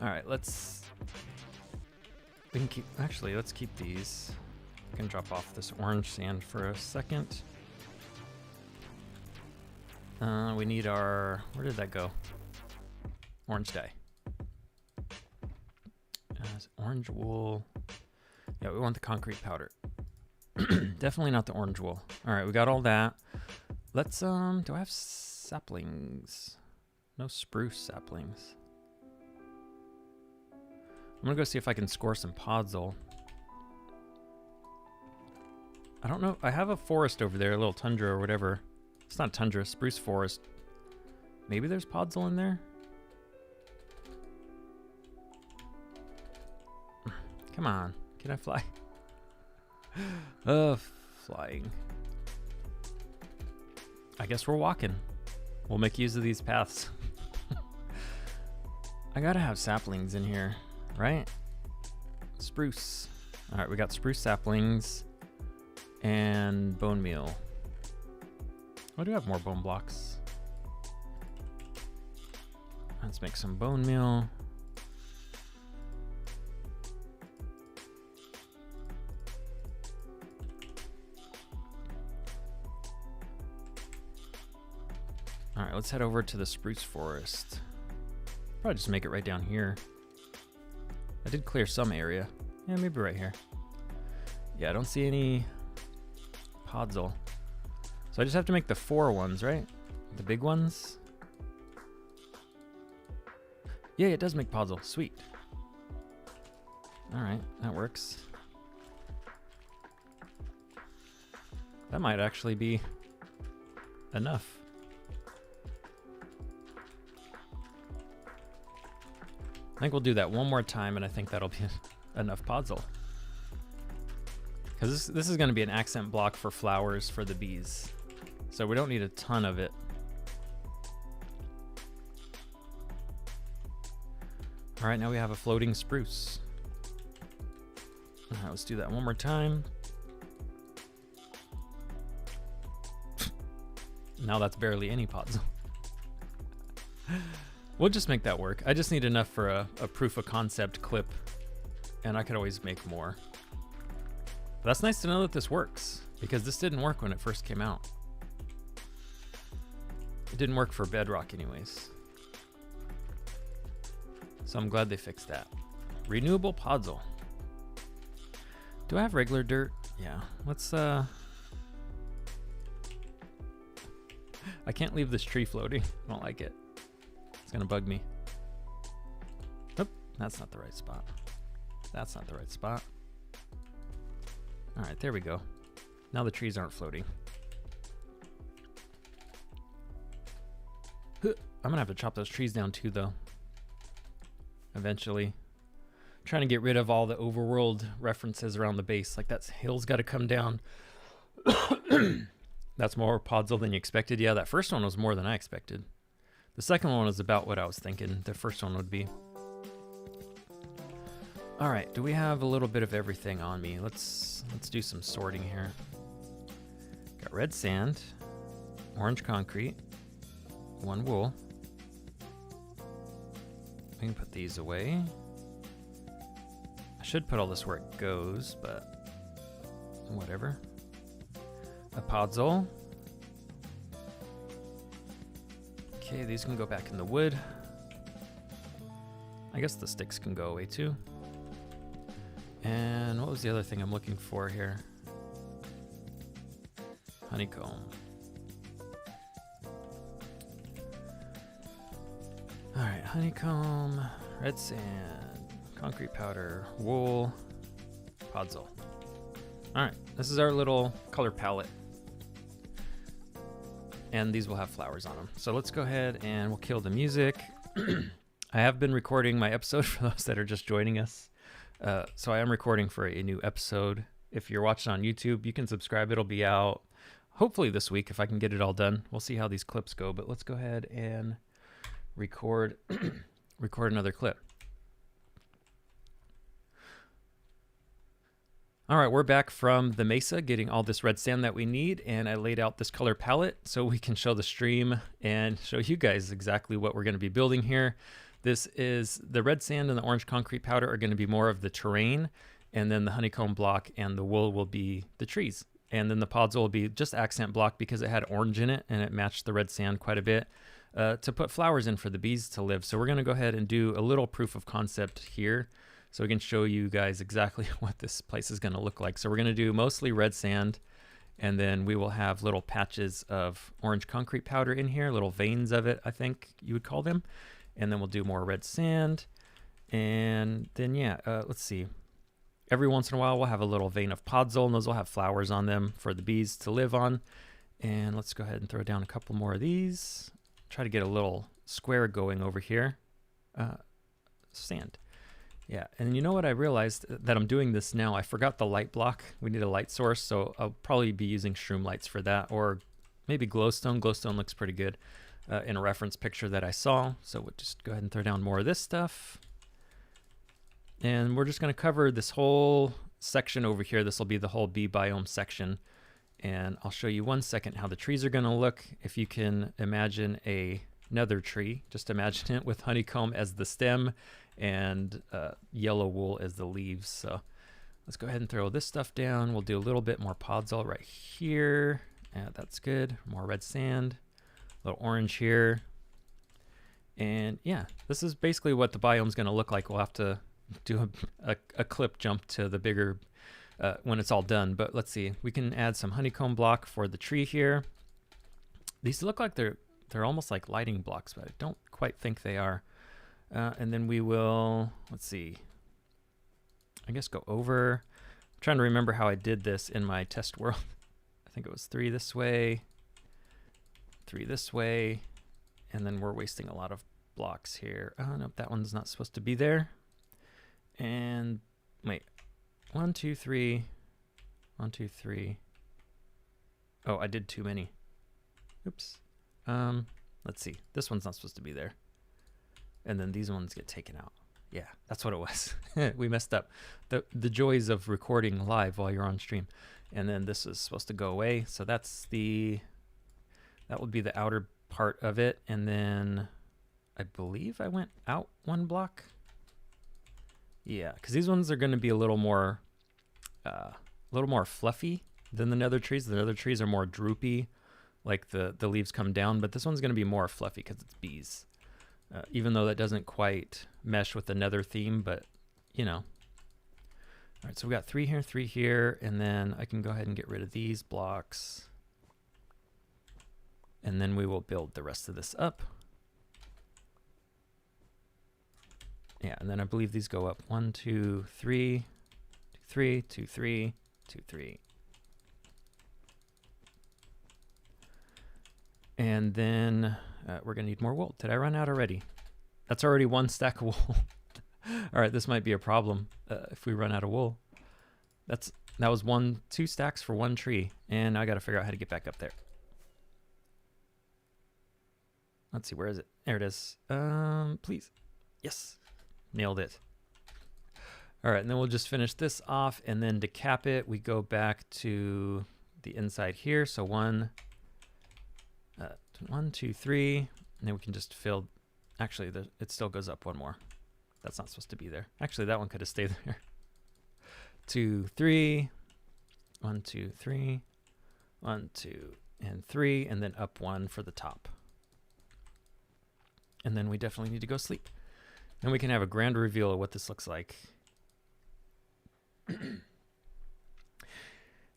All right, let's keep these. I can drop off this orange sand for a second. We need our, where did that go? Orange dye. Orange wool. Yeah, we want the concrete powder. Definitely not the orange wool. All right, we got all that. Let's, do I have saplings? No spruce saplings. I'm gonna go see if I can score some podzol. I don't know. I have a forest over there, a little tundra or whatever. It's not tundra, spruce forest. Maybe there's podzol in there? Come on, can I fly? Flying. I guess we're walking. We'll make use of these paths. I gotta have saplings in here, right? Spruce. All right, we got spruce saplings and bone meal. I do have more bone blocks. Let's make some bone meal. All right, let's head over to the spruce forest. Probably just make it right down here. I did clear some area. Yeah, maybe right here. Yeah, I don't see any podzol. So I just have to make the 4 ones, right? The big ones. Yeah, it does make podzol. Sweet. All right, that works. That might actually be enough. I think we'll do that one more time, and I think that'll be enough podzol. Because this is going to be an accent block for flowers for the bees. So we don't need a ton of it. All right, now we have a floating spruce. All right, let's do that one more time. Now that's barely any podzol. We'll just make that work. I just need enough for a proof of concept clip, and I could always make more. But that's nice to know that this works, because this didn't work when it first came out. It didn't work for bedrock anyways. So I'm glad they fixed that. Renewable podzol. Do I have regular dirt? Yeah. Let's I can't leave this tree floating. I don't like it. It's gonna bug me. Nope, that's not the right spot. That's not the right spot. All right, there we go. Now the trees aren't floating. I'm gonna have to chop those trees down too, though. Eventually. Trying to get rid of all the overworld references around the base. Like that hill's got to come down. That's more podzol than you expected. Yeah, that first one was more than I expected. The second one was about what I was thinking the first one would be. All right, do we have a little bit of everything on me? Let's do some sorting here. Got red sand, orange concrete, one wool. We can put these away. I should put all this where it goes, but whatever. A podzol. Okay, these can go back in the wood. I guess the sticks can go away too. And what was the other thing I'm looking for here? Honeycomb. All right, honeycomb, red sand, concrete powder, wool, podzol. All right, this is our little color palette. And these will have flowers on them. So let's go ahead and we'll kill the music. I have been recording my episode for those that are just joining us. So I am recording for a new episode. If you're watching on YouTube, you can subscribe. It'll be out hopefully this week if I can get it all done. We'll see how these clips go, but let's go ahead and record another clip. All right, we're back from the mesa getting all this red sand that we need, and I laid out this color palette so we can show the stream and show you guys exactly what we're going to be building here. This is the red sand and the orange concrete powder are going to be more of the terrain, and then the honeycomb block and the wool will be the trees. And then the podzol will be just accent block because it had orange in it and it matched the red sand quite a bit to put flowers in for the bees to live. So we're going to go ahead and do a little proof of concept here so we can show you guys exactly what this place is going to look like. So we're going to do mostly red sand, and then we will have little patches of orange concrete powder in here, little veins of it, I think you would call them. And then we'll do more red sand. And then, yeah, let's see. Every once in a while, we'll have a little vein of podzol, and those will have flowers on them for the bees to live on. And let's go ahead and throw down a couple more of these. Try to get a little square going over here. Sand. Yeah, and you know what I realized that I'm doing this now? I forgot the light block. We need a light source, so I'll probably be using shroom lights for that, or maybe glowstone. Glowstone looks pretty good in a reference picture that I saw. So we'll just go ahead and throw down more of this stuff. And we're just going to cover this whole section over here. This will be the whole bee biome section. And I'll show you 1 second how the trees are going to look. If you can imagine another tree, just imagine it with honeycomb as the stem and yellow wool as the leaves. So let's go ahead and throw this stuff down. We'll do a little bit more podzol right here. That's good. More red sand, a little orange here. And yeah, this is basically what the biome's going to look like. We'll have to do a clip jump to the bigger when it's all done. But let's see, we can add some honeycomb block for the tree here. These look like they're almost like lighting blocks, but I don't quite think they are. And then we will, let's see, I guess go over. I'm trying to remember how I did this in my test world. I think it was 3 this way, 3 this way, and then we're wasting a lot of blocks here. Oh, no, that one's not supposed to be there. And wait, 1, 2, 3, 1, 2, 3. Oh, I did too many. Oops. Let's see. This one's not supposed to be there. And then these ones get taken out. Yeah, that's what it was. We messed up. The joys of recording live while you're on stream. And then this is supposed to go away. So that would be the outer part of it. And then I believe I went out 1 block. Yeah, because these ones are going to be a little more fluffy than the nether trees. The nether trees are more droopy, like the leaves come down, but this one's going to be more fluffy because it's bees. Even though that doesn't quite mesh with the nether theme, but you know, All right, so we got 3 here, 3 here, and then I can go ahead and get rid of these blocks. And then we will build the rest of this up. Yeah, and then I believe these go up 1, 2, 3, 2, 3, 2, 3, 2, 3. And then we're gonna need more wool. Did I run out already? That's already 1 stack of wool. All right, this might be a problem if we run out of wool. That was 2 stacks for 1 tree, and I got to figure out how to get back up there. Let's see, where is it? There it is. Please. Yes, nailed it. All right, and then we'll just finish this off, and then to cap it, we go back to the inside here. So 1, 2, 3, and then we can just fill. Actually, it still goes up 1 more. That's not supposed to be there. Actually, that one could have stayed there. 2, 3, 1, 2, 3, 1, 2, and 3, and then up 1 for the top. And then we definitely need to go sleep. And we can have a grand reveal of what this looks like.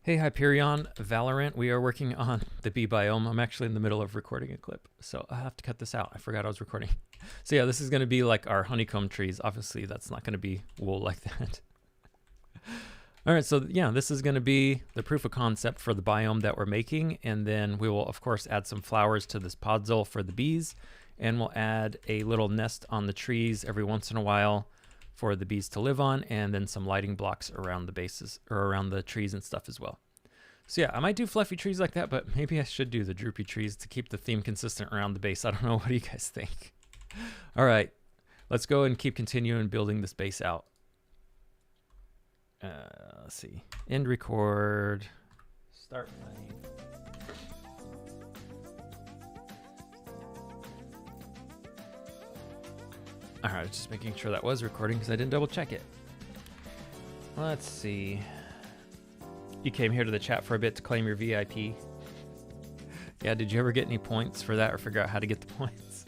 Hey, Hyperion, Valorant. We are working on the bee biome. I'm actually in the middle of recording a clip, so I have to cut this out. I forgot I was recording. So yeah, this is going to be like our honeycomb trees. Obviously, that's not going to be wool like that. All right, so yeah, this is going to be the proof of concept for the biome that we're making. And then we will, of course, add some flowers to this podzol for the bees. And we'll add a little nest on the trees every once in a while for the bees to live on, and then some lighting blocks around the bases or around the trees and stuff as well. So yeah, I might do fluffy trees like that, but maybe I should do the droopy trees to keep the theme consistent around the base. I don't know. What do you guys think? All right, let's go and keep continuing building this base out. Let's see. End record. Start playing. All right, just making sure that was recording because I didn't double check it. Let's see. You came here to the chat for a bit to claim your VIP. Yeah, did you ever get any points for that or figure out how to get the points?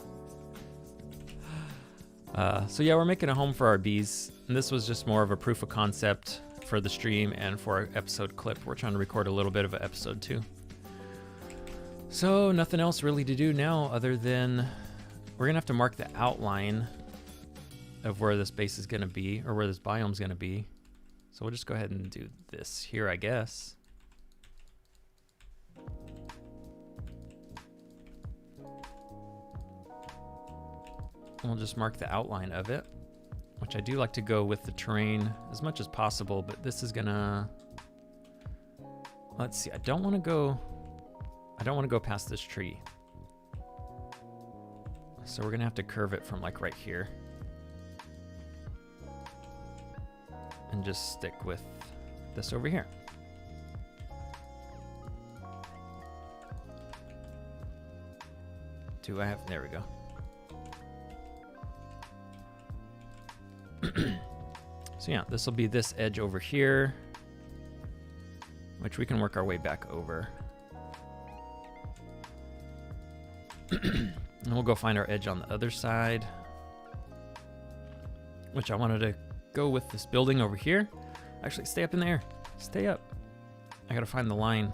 So yeah, we're making a home for our bees. And this was just more of a proof of concept for the stream and for our episode clip. We're trying to record a little bit of an episode too. So nothing else really to do now other than we're gonna have to mark the outline of where this base is gonna be, or where this biome's gonna be. So we'll just go ahead and do this here, I guess. We'll just mark the outline of it, which I do like to go with the terrain as much as possible, but this is gonna, let's see, I don't wanna go past this tree. So we're gonna have to curve it from like right here. And just stick with this over here. Do I have, there we go. So yeah, this will be this edge over here, which we can work our way back over. And we'll go find our edge on the other side, which I wanted to go with this building over here. Actually, stay up in the air. Stay up. I gotta find the line.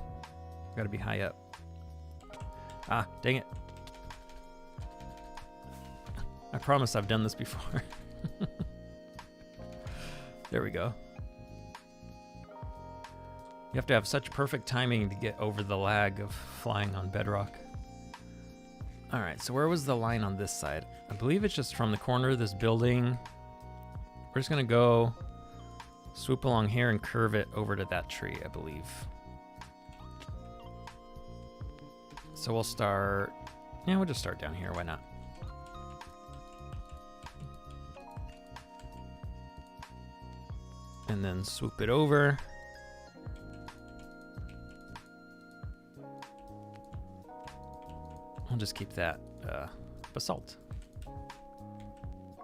I gotta be high up. Ah, dang it. I promise I've done this before. There we go. You have to have such perfect timing to get over the lag of flying on bedrock. All right, so where was the line on this side? I believe it's just from the corner of this building. We're just gonna go swoop along here and curve it over to that tree, I believe. So we'll start, yeah, we'll just start down here, why not? And then swoop it over. I'll just keep that basalt.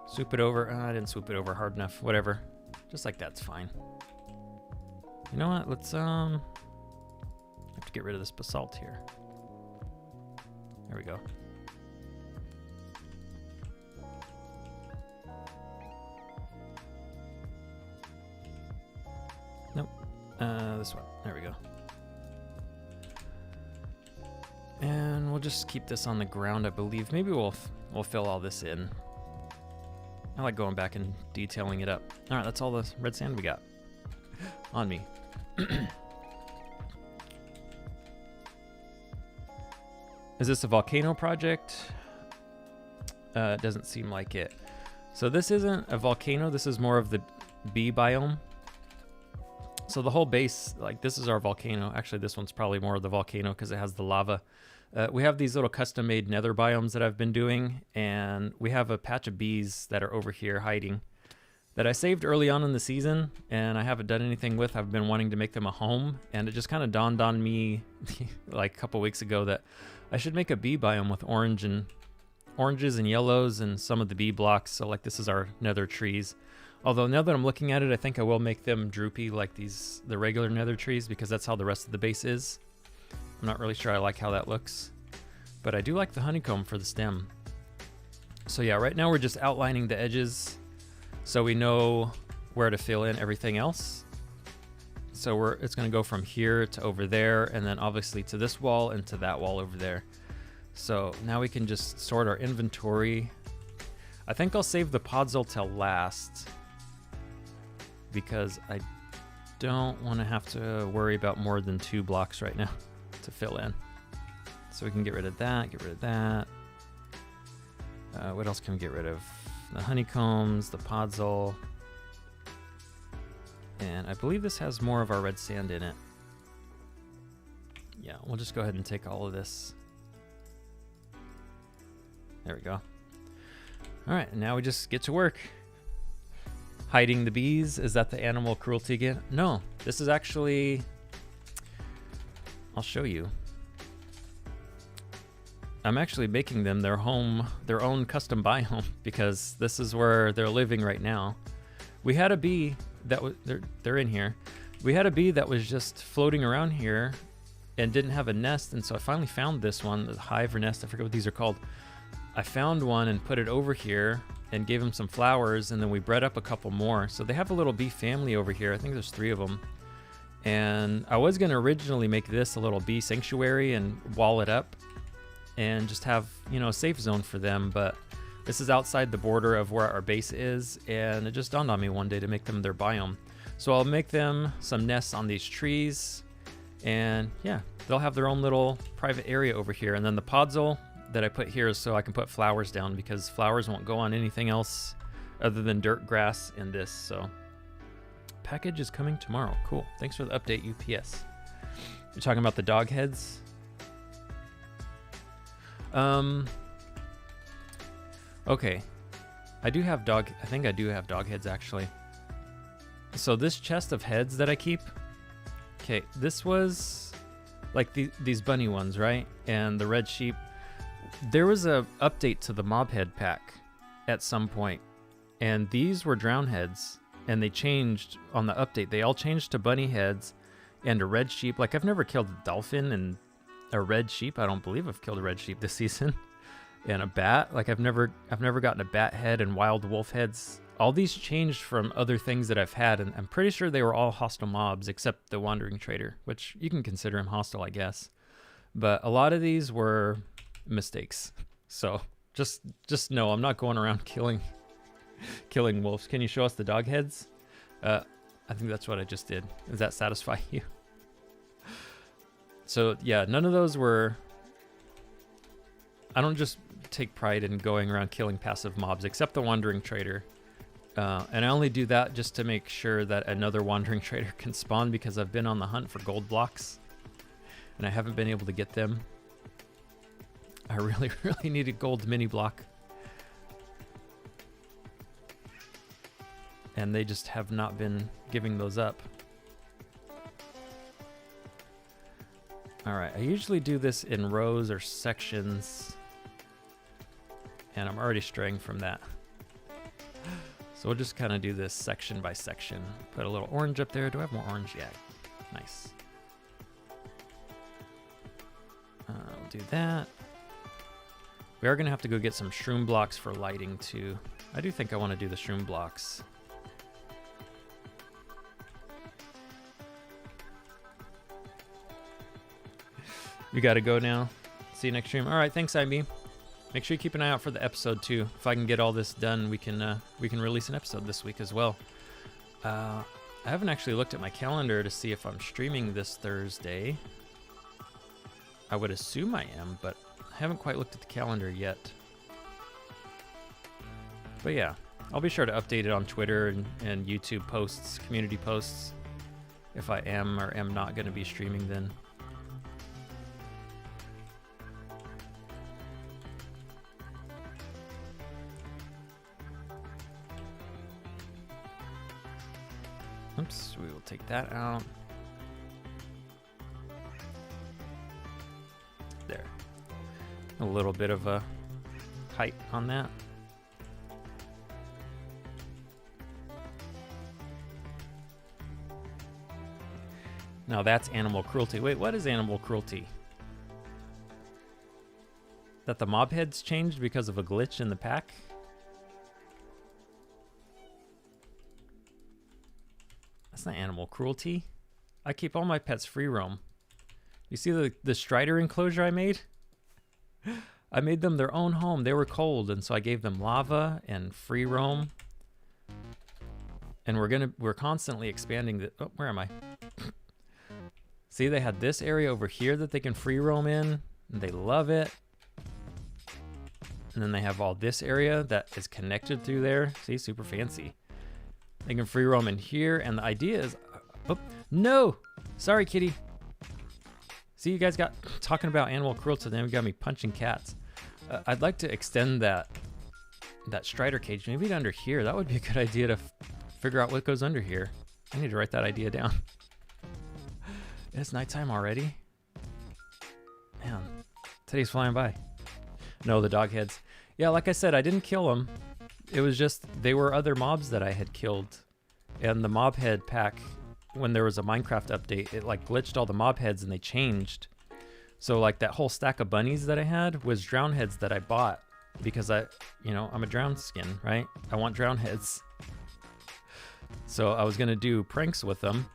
Swoop it over. I didn't swoop it over hard enough. Whatever. Just like that's fine. You know what? Let's have to get rid of this basalt here. There we go. This one. There we go. And we'll just keep this on the ground, I believe. Maybe we'll fill all this in. I like going back and detailing it up. All right, that's all the red sand we got on me. Is this a volcano project? It doesn't seem like it. So this isn't a volcano. This is more of the bee biome. So the whole base, like this is our volcano. Actually, this one's probably more of the volcano because it has the lava. We have these little custom-made nether biomes that I've been doing, and we have a patch of bees that are over here hiding that I saved early on in the season, and I haven't done anything with. I've been wanting to make them a home, and it just kind of dawned on me like a couple weeks ago that I should make a bee biome with oranges and yellows and some of the bee blocks. So like this is our nether trees. Although now that I'm looking at it, I think I will make them droopy like the regular nether trees because that's how the rest of the base is. I'm not really sure I like how that looks, but I do like the honeycomb for the stem. So yeah, right now we're just outlining the edges so we know where to fill in everything else. So it's going to go from here to over there, and then obviously to this wall and to that wall over there. So now we can just sort our inventory. I think I'll save the podzol till last because I don't want to have to worry about more than 2 blocks right now to fill in. So we can get rid of that, get rid of that. What else can we get rid of? The honeycombs, the podzol. And I believe this has more of our red sand in it. Yeah, we'll just go ahead and take all of this. There we go. All right, now we just get to work. Hiding the bees, is that the animal cruelty again? No, this is actually, I'll show you. I'm actually making them their home, their own custom biome because this is where they're living right now. We had a bee that was, they're in here. We had a bee that was just floating around here and didn't have a nest, and so I finally found this one, the hive or nest, I forget what these are called. I found one and put it over here and gave him some flowers, and then we bred up a couple more. So they have a little bee family over here. I think there's 3 of them. And I was going to originally make this a little bee sanctuary and wall it up and just have, you know, a safe zone for them. But this is outside the border of where our base is, and it just dawned on me one day to make them their biome. So I'll make them some nests on these trees, and yeah, they'll have their own little private area over here. And then the podzol that I put here is so I can put flowers down because flowers won't go on anything else other than dirt, grass, and this. So package is coming tomorrow. Cool. Thanks for the update, UPS. You're talking about the dog heads? Okay. I think I do have dog heads actually. So this chest of heads that I keep, okay, this was like these bunny ones, right? And the red sheep. There was a update to the mob head pack at some point, and these were drown heads, and they changed on the update. They all changed to bunny heads and a red sheep. Like, I've never killed a dolphin and a red sheep. I don't believe I've killed a red sheep this season. And a bat. Like, I've never gotten a bat head and wild wolf heads. All these changed from other things that I've had, and I'm pretty sure they were all hostile mobs except the wandering trader, which you can consider him hostile, I guess. But a lot of these were mistakes. So just know I'm not going around killing wolves. Can you show us the dog heads? I think that's what I just did. Does that satisfy you? So yeah, none of those were. I don't just take pride in going around killing passive mobs except the wandering trader. And I only do that just to make sure that another wandering trader can spawn because I've been on the hunt for gold blocks and I haven't been able to get them. I really, really need a gold mini block. And they just have not been giving those up. Alright, I usually do this in rows or sections. And I'm already straying from that. So we'll just kind of do this section by section. Put a little orange up there. Do I have more orange? Yeah, nice. I'll do that. We are going to have to go get some shroom blocks for lighting too. I do think I want to do the shroom blocks. You got to go now. See you next stream. All right, thanks, IB. Make sure you keep an eye out for the episode too. If I can get all this done, we can release an episode this week as well. I haven't actually looked at my calendar to see if I'm streaming this Thursday. I would assume I am, but I haven't quite looked at the calendar yet. But yeah, I'll be sure to update it on Twitter and YouTube posts, community posts, if I am or am not going to be streaming then. Oops, we will take that out. There. A little bit of a height on that. Now that's animal cruelty. Wait, what is animal cruelty? That the mob heads changed because of a glitch in the pack? That's not animal cruelty. I keep all my pets free roam. You see the Strider enclosure I made? I made them their own home. They were cold, and so I gave them lava and free roam. And we're constantly expanding the. Oh, where am I? See, they had this area over here that they can free roam in, and they love it. And then they have all this area that is connected through there. See, super fancy. They can free roam in here, and the idea is, oh, no, sorry, kitty. See, you guys got talking about animal cruelty, then we got me punching cats. I'd like to extend that Strider cage maybe to under here. That would be a good idea to figure out what goes under here. I need to write that idea down. It's nighttime already. Man, today's flying by. No, the dog heads. Yeah, like I said, I didn't kill them. It was just, they were other mobs that I had killed. And the mob head pack, when there was a Minecraft update, it like glitched all the mob heads and they changed. So like that whole stack of bunnies that I had was drown heads that I bought because I'm a drown skin, right? I want drown heads. So I was gonna do pranks with them.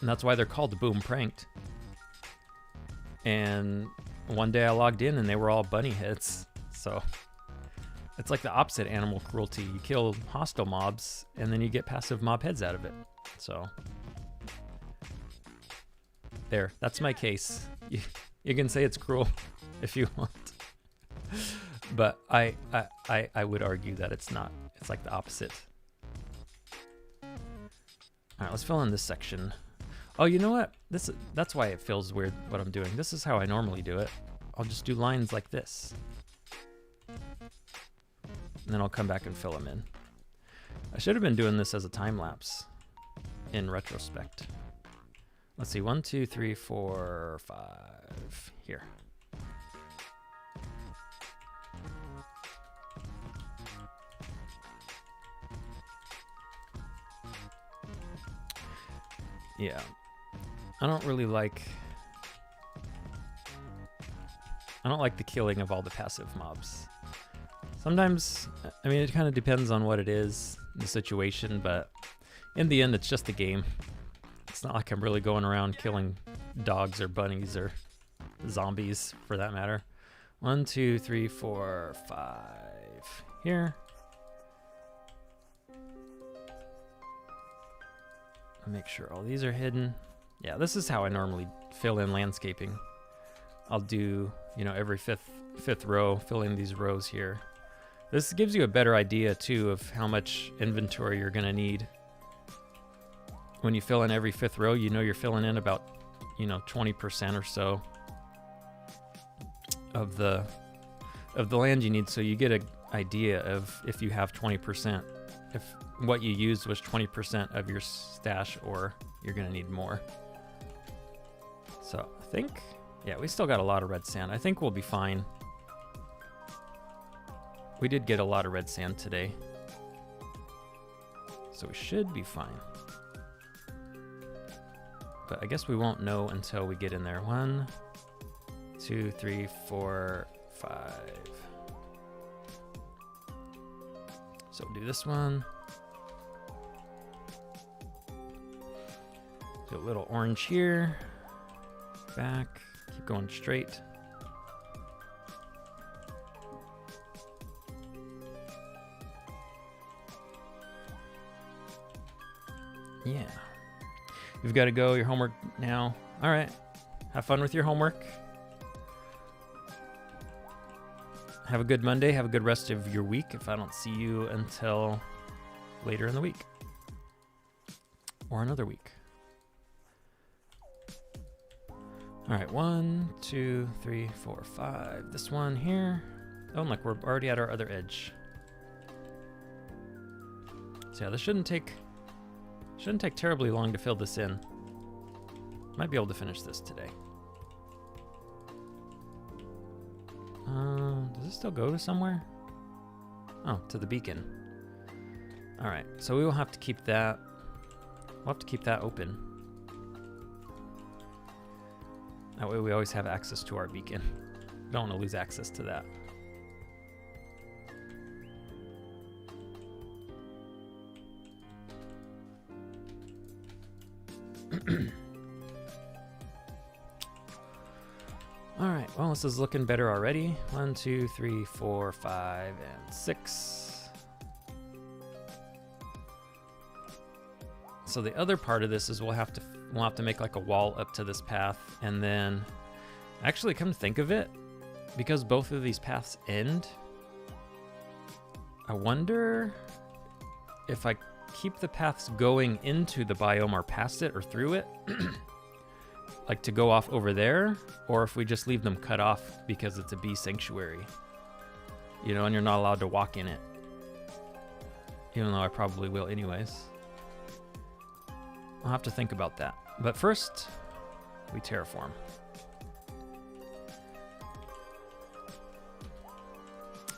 And that's why they're called Boom Pranked. And one day I logged in and they were all bunny heads. So it's like the opposite animal cruelty. You kill hostile mobs and then you get passive mob heads out of it. So there, that's my case. You can say it's cruel if you want. But I would argue that it's not. It's like the opposite. All right, let's fill in this section. Oh, you know what? That's why it feels weird what I'm doing. This is how I normally do it. I'll just do lines like this. And then I'll come back and fill them in. I should have been doing this as a time lapse in retrospect. Let's see, 1, 2, 3, 4, 5, here. Yeah, I don't like the killing of all the passive mobs. Sometimes, I mean, it kind of depends on what it is, the situation, but in the end, it's just a game. It's not like I'm really going around killing dogs or bunnies or zombies, for that matter. 1, 2, 3, 4, 5, here. Make sure all these are hidden. Yeah, this is how I normally fill in landscaping. I'll do, every fifth row, fill in these rows here. This gives you a better idea too of how much inventory you're gonna need. When you fill in every fifth row, you're filling in about, 20% or so of the land you need. So you get an idea of if you have 20%, if what you used was 20% of your stash, or you're gonna need more. So I think, yeah, we still got a lot of red sand. I think we'll be fine. We did get a lot of red sand today, so we should be fine. But I guess we won't know until we get in there. 1, 2, 3, 4, 5. So we'll do this one. Do a little orange here. Back. Keep going straight. Yeah. You've got to go. Your homework now. All right. Have fun with your homework. Have a good Monday. Have a good rest of your week if I don't see you until later in the week. Or another week. All right. 1, 2, 3, 4, 5. This one here. Oh, look, we're already at our other edge. So yeah, this shouldn't take terribly long to fill this in. Might be able to finish this today. Does it still go to somewhere? Oh, to the beacon. All right, so we will have to keep that. We'll have to keep that open. That way we always have access to our beacon. We don't want to lose access to that. All right, well, this is looking better already. 1, 2, 3, 4, 5, and 6. So the other part of this is we'll have to make like a wall up to this path, and then actually, come to think of it, because both of these paths end, I wonder if I keep the paths going into the biome or past it or through it, like to go off over there, or if we just leave them cut off because it's a bee sanctuary, you know, and you're not allowed to walk in it, even though I probably will anyways. I'll have to think about that. But first, we terraform.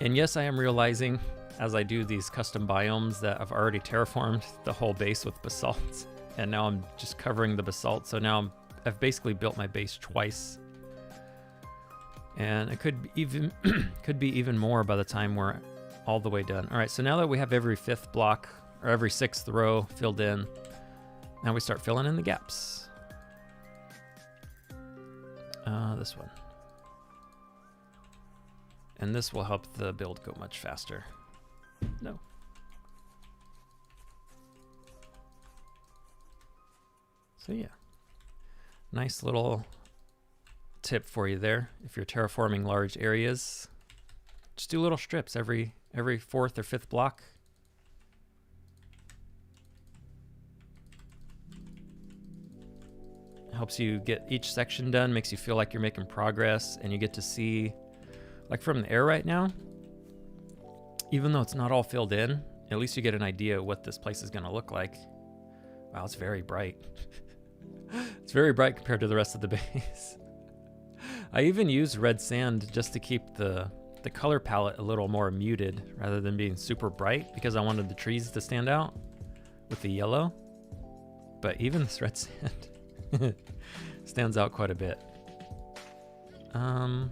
And yes, I am realizing as I do these custom biomes that I've already terraformed the whole base with basalt, and now I'm just covering the basalt. So now I've basically built my base twice, and it could be even more by the time we're all the way done. All right, so now that we have every 5th block or every 6th row filled in, now we start filling in the gaps. This one. And this will help the build go much faster. No. So yeah. Nice little tip for you there. If you're terraforming large areas, just do little strips every 4th or 5th block. Helps you get each section done, makes you feel like you're making progress, and you get to see, like from the air right now, even though it's not all filled in, at least you get an idea of what this place is going to look like. Wow, it's very bright. It's very bright compared to the rest of the base. I even use red sand just to keep the color palette a little more muted rather than being super bright, because I wanted the trees to stand out with the yellow. But even this red sand stands out quite a bit. I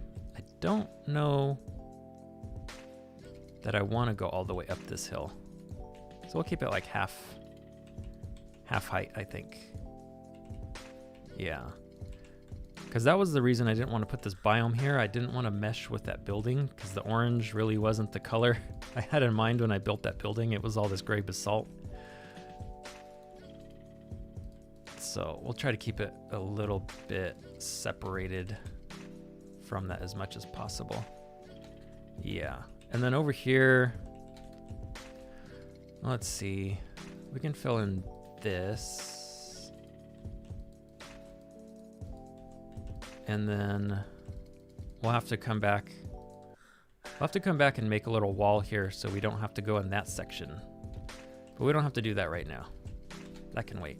don't know that I want to go all the way up this hill, so we'll keep it like half height, I think. Yeah, because that was the reason I didn't want to put this biome here. I didn't want to mesh with that building because the orange really wasn't the color I had in mind when I built that building. It was all this gray basalt. So we'll try to keep it a little bit separated from that as much as possible. Yeah. And then over here, let's see, we can fill in this. And then we'll have to come back. We'll have to come back and make a little wall here so we don't have to go in that section. But we don't have to do that right now. That can wait.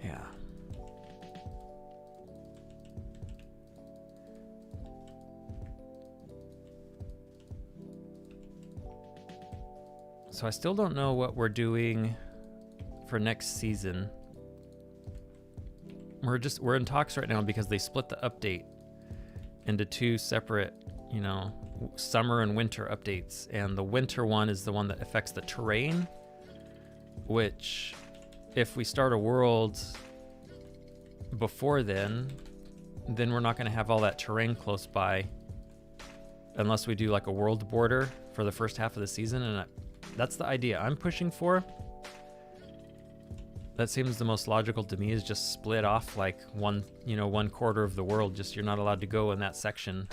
Yeah. So I still don't know what we're doing for next season. We're in talks right now because they split the update into 2 separate, you know, summer and winter updates. And the winter one is the one that affects the terrain, which if we start a world before then we're not going to have all that terrain close by unless we do like a world border for the first half of the season. And that's the idea I'm pushing for. That seems the most logical to me, is just split off like one quarter of the world. Just you're not allowed to go in that section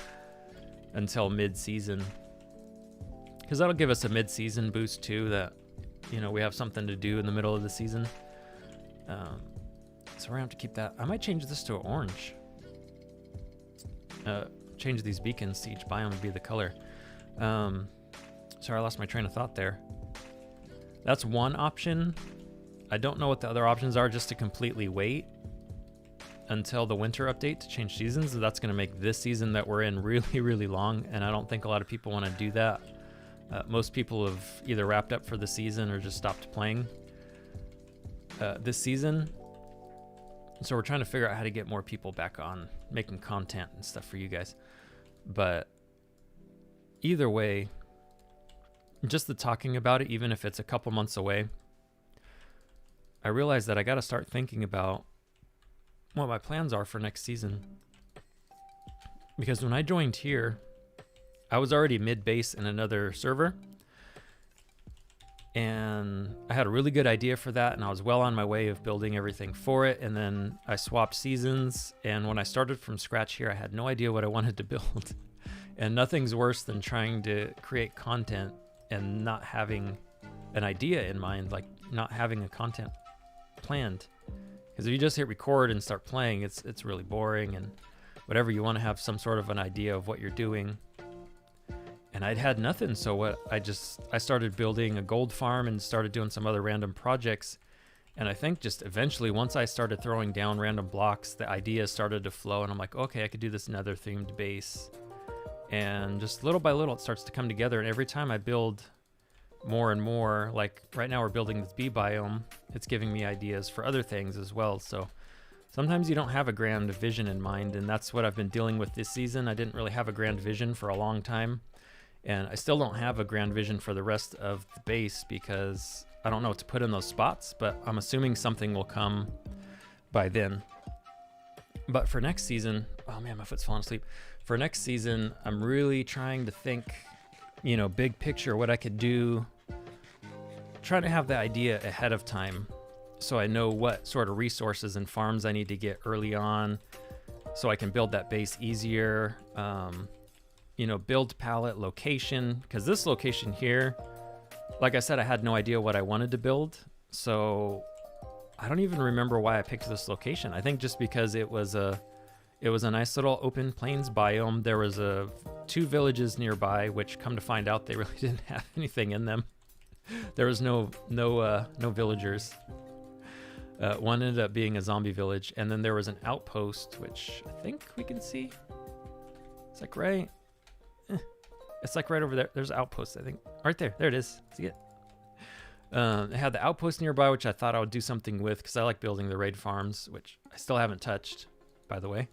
until mid-season, because that'll give us a mid-season boost too, that we have something to do in the middle of the season. So we're gonna have to keep that. I might change this to orange. Change these beacons to each biome to be the color. Sorry, I lost my train of thought there. That's one option. I don't know what the other options are, just to completely wait until the winter update to change seasons. That's going to make this season that we're in really, really long, and I don't think a lot of people want to do that. Most people have either wrapped up for the season or just stopped playing this season. So we're trying to figure out how to get more people back on making content and stuff for you guys. But either way, just the talking about it, even if it's a couple months away, I realized that I got to start thinking about what my plans are for next season. Because when I joined here, I was already mid-base in another server, and I had a really good idea for that, and I was well on my way of building everything for it. And then I swapped seasons, and when I started from scratch here, I had no idea what I wanted to build. And nothing's worse than trying to create content and not having an idea in mind, like not having a content planned. Because if you just hit record and start playing, it's really boring, and whatever, you want to have some sort of an idea of what you're doing. And I'd had nothing, so I started building a gold farm and started doing some other random projects. And I think just eventually, once I started throwing down random blocks, the ideas started to flow, and I'm like, okay, I could do this nether themed base. And just little by little, it starts to come together. And every time I build more and more, like right now we're building this bee biome, it's giving me ideas for other things as well. So sometimes you don't have a grand vision in mind, and that's what I've been dealing with this season. I didn't really have a grand vision for a long time, and I still don't have a grand vision for the rest of the base because I don't know what to put in those spots, but I'm assuming something will come by then. But for next season, oh man, my foot's falling asleep. For next season, I'm really trying to think, big picture, what I could do. Trying to have the idea ahead of time so I know what sort of resources and farms I need to get early on so I can build that base easier. Build palette, location, because this location here, like I said, I had no idea what I wanted to build. So I don't even remember why I picked this location. I think just because it was a nice little open plains biome. There was 2 villages nearby, which come to find out they really didn't have anything in them. There was no villagers. One ended up being a zombie village, and then there was an outpost, which I think we can see. It's like right over there. There's an outpost, I think. Right there. There it is. See it? It had the outpost nearby, which I thought I would do something with because I like building the raid farms, which I still haven't touched, by the way.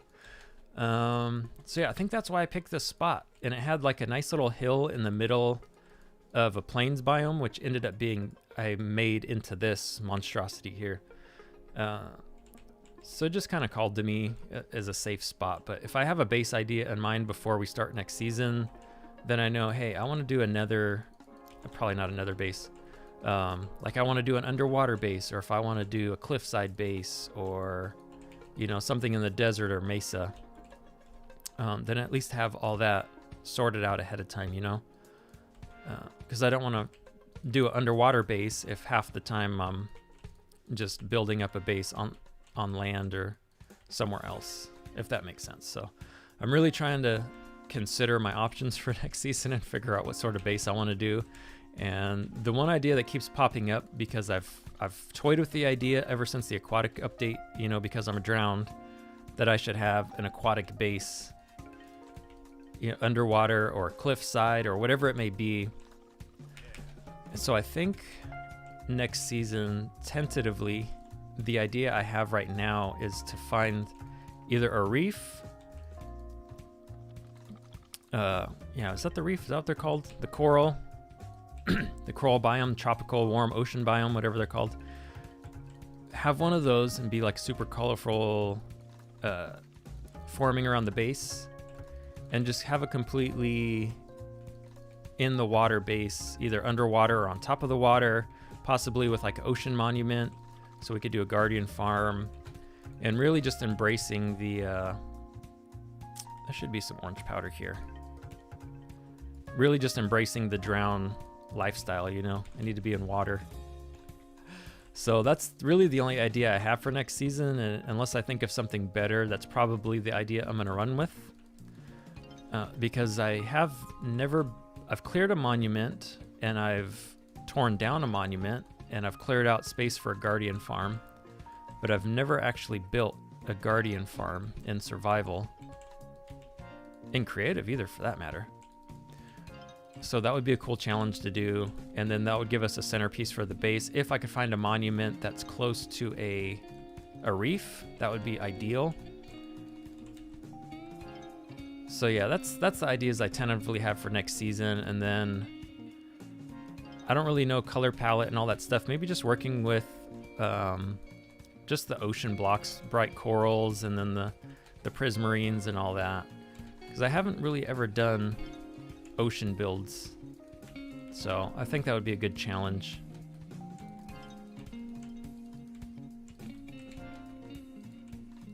So yeah, I think that's why I picked this spot. And it had like a nice little hill in the middle of a plains biome, which ended up being, I made into this monstrosity here. So it just kind of called to me as a safe spot. But if I have a base idea in mind before we start next season, then I know, hey, I want to do another, probably not another base. Like I want to do an underwater base, or if I want to do a cliffside base, or, something in the desert or mesa. Then at least have all that sorted out ahead of time, because I don't want to do an underwater base if half the time I'm just building up a base on land or somewhere else, if that makes sense. So I'm really trying to consider my options for next season and figure out what sort of base I want to do. And the one idea that keeps popping up, because I've toyed with the idea ever since the aquatic update, because I'm drowned, that I should have an aquatic base, underwater or cliffside or whatever it may be. So I think next season, tentatively, the idea I have right now is to find either a reef. Is that the reef? Is that what they're called? The coral. the coral biome, tropical warm ocean biome, whatever they're called. Have one of those and be like super colorful forming around the base, and just have a completely in the water base, either underwater or on top of the water, possibly with like an ocean monument, so we could do a guardian farm, and really just embracing the there should be some orange powder here, really just embracing the drown lifestyle. You know, I need to be in water. So that's really the only idea I have for next season, and unless I think of something better, that's probably the idea I'm going to run with, because I've cleared a monument, and I've torn down a monument, and I've cleared out space for a guardian farm, but I've never actually built a guardian farm in survival, in creative either for that matter. So that would be a cool challenge to do, and then that would give us a centerpiece for the base. If I could find a monument that's close to a reef, that would be ideal. So yeah, that's the ideas I tentatively have for next season. And then I don't really know color palette and all that stuff. Maybe just working with just the ocean blocks, bright corals, and then the prismarines and all that, because I haven't really ever done ocean builds. So I think that would be a good challenge.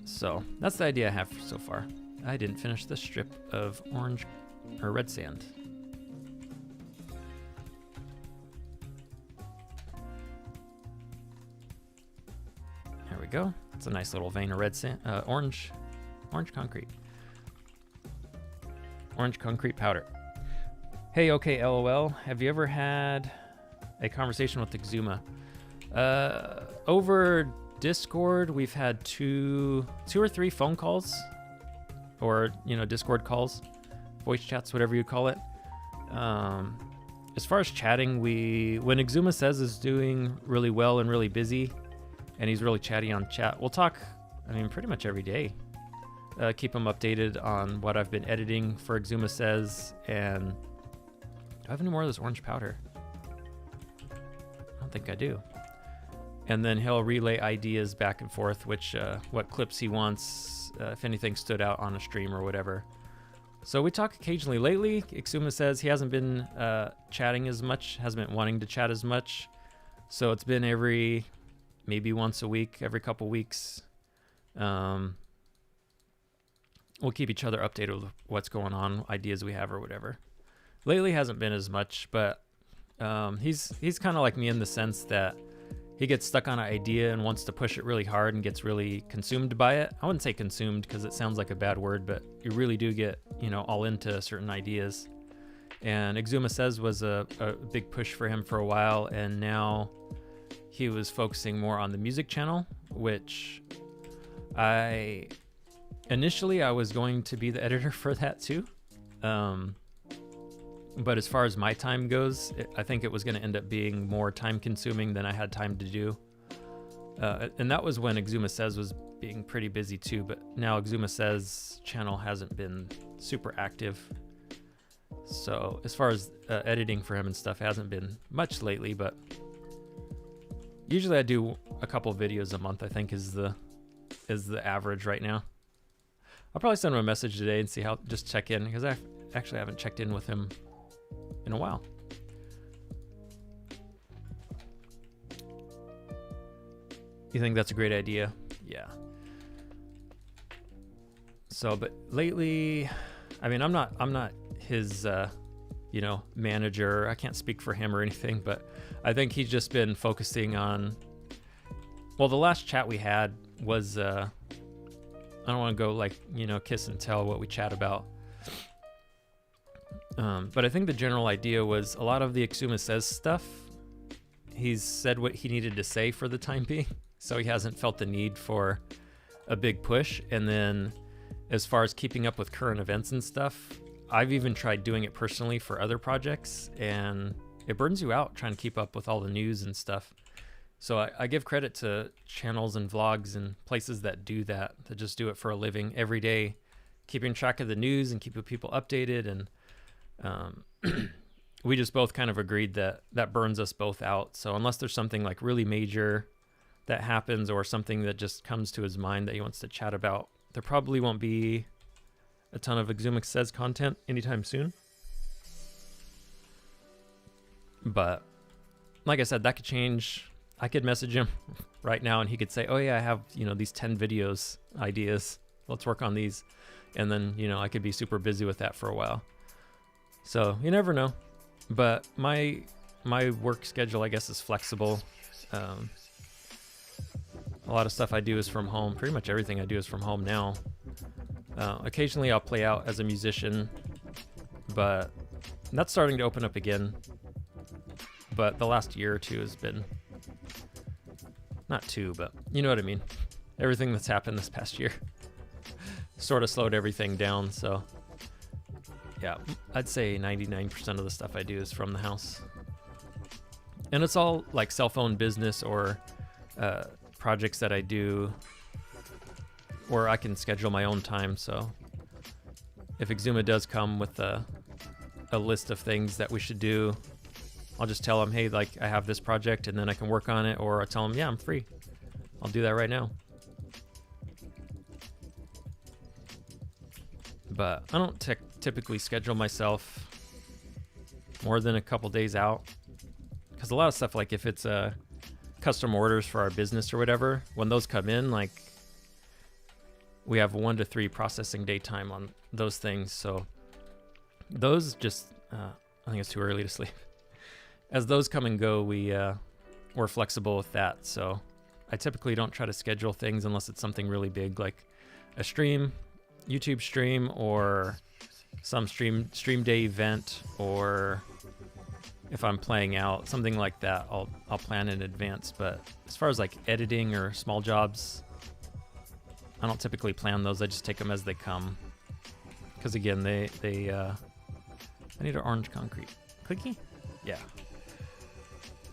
So that's the idea I have so far. I didn't finish this strip of orange or red sand. There we go. It's a nice little vein of red sand, orange concrete. Orange concrete powder. Hey, okay, LOL. Have you ever had a conversation with Exuma? Over Discord, we've had two or three phone calls, or Discord calls, voice chats, whatever you call it. As far as chatting, when Exuma says is doing really well and really busy, and he's really chatty on chat, we'll talk. I mean, pretty much every day. Keep him updated on what I've been editing for Exuma says, and do I have any more of this orange powder? I don't think I do. And then he'll relay ideas back and forth, which what clips he wants, if anything stood out on a stream or whatever. So we talk occasionally. Lately, Exuma says he hasn't been chatting as much, hasn't been wanting to chat as much. So it's been maybe once a week, every couple weeks. We'll keep each other updated with what's going on, ideas we have or whatever. Lately hasn't been as much, but he's kind of like me in the sense that he gets stuck on an idea and wants to push it really hard and gets really consumed by it. I wouldn't say consumed because it sounds like a bad word, but you really do get, all into certain ideas. And Exuma Says was a big push for him for a while, and now he was focusing more on the music channel, which initially I was going to be the editor for that too. But as far as my time goes, I think it was going to end up being more time consuming than I had time to do. And that was when Exuma Says was being pretty busy too, but now Exuma Says channel hasn't been super active. So as far as editing for him and stuff, hasn't been much lately, but usually I do a couple videos a month, I think is the average right now. I'll probably send him a message today and see just check in, because I actually haven't checked in with him in a while. You think that's a great idea? Yeah. So, but lately, I mean, I'm not his, manager. I can't speak for him or anything, but I think he's just been focusing on, well, the last chat we had was, I don't want to go kiss and tell what we chat about. But I think the general idea was a lot of the Exuma Says stuff, he's said what he needed to say for the time being, so he hasn't felt the need for a big push. And then as far as keeping up with current events and stuff, I've even tried doing it personally for other projects, and it burns you out trying to keep up with all the news and stuff. So I give credit to channels and vlogs and places that do that just do it for a living every day, keeping track of the news and keeping people updated. And we just both kind of agreed that that burns us both out. So unless there's something like really major that happens or something that just comes to his mind that he wants to chat about, there probably won't be a ton of Exumix Says content anytime soon. But like I said, that could change. I could message him right now and he could say, oh yeah, I have, these 10 videos ideas. Let's work on these. And then, I could be super busy with that for a while. So you never know. But my work schedule, I guess, is flexible. A lot of stuff I do is from home. Pretty much everything I do is from home now. Occasionally I'll play out as a musician, but that's starting to open up again. But the last year or two has been, not two, but you know what I mean. Everything that's happened this past year sort of slowed everything down. So yeah, I'd say 99% of the stuff I do is from the house. And it's all like cell phone business or projects that I do where I can schedule my own time. So if Exuma does come with a list of things that we should do, I'll just tell him, hey, like I have this project and then I can work on it. Or I tell him, yeah, I'm free. I'll do that right now. But I don't typically schedule myself more than a couple days out. Because a lot of stuff, like if it's custom orders for our business or whatever, when those come in, like we have 1 to 3 processing day time on those things. So those just, I think it's too early to sleep. As those come and go, we're flexible with that. So I typically don't try to schedule things unless it's something really big, like a stream, YouTube stream, or some stream day event, or if I'm playing out, something like that, I'll plan in advance. But as far as like editing or small jobs, I don't typically plan those. I just take them as they come. Because again, I need an orange concrete. Clicky? Yeah.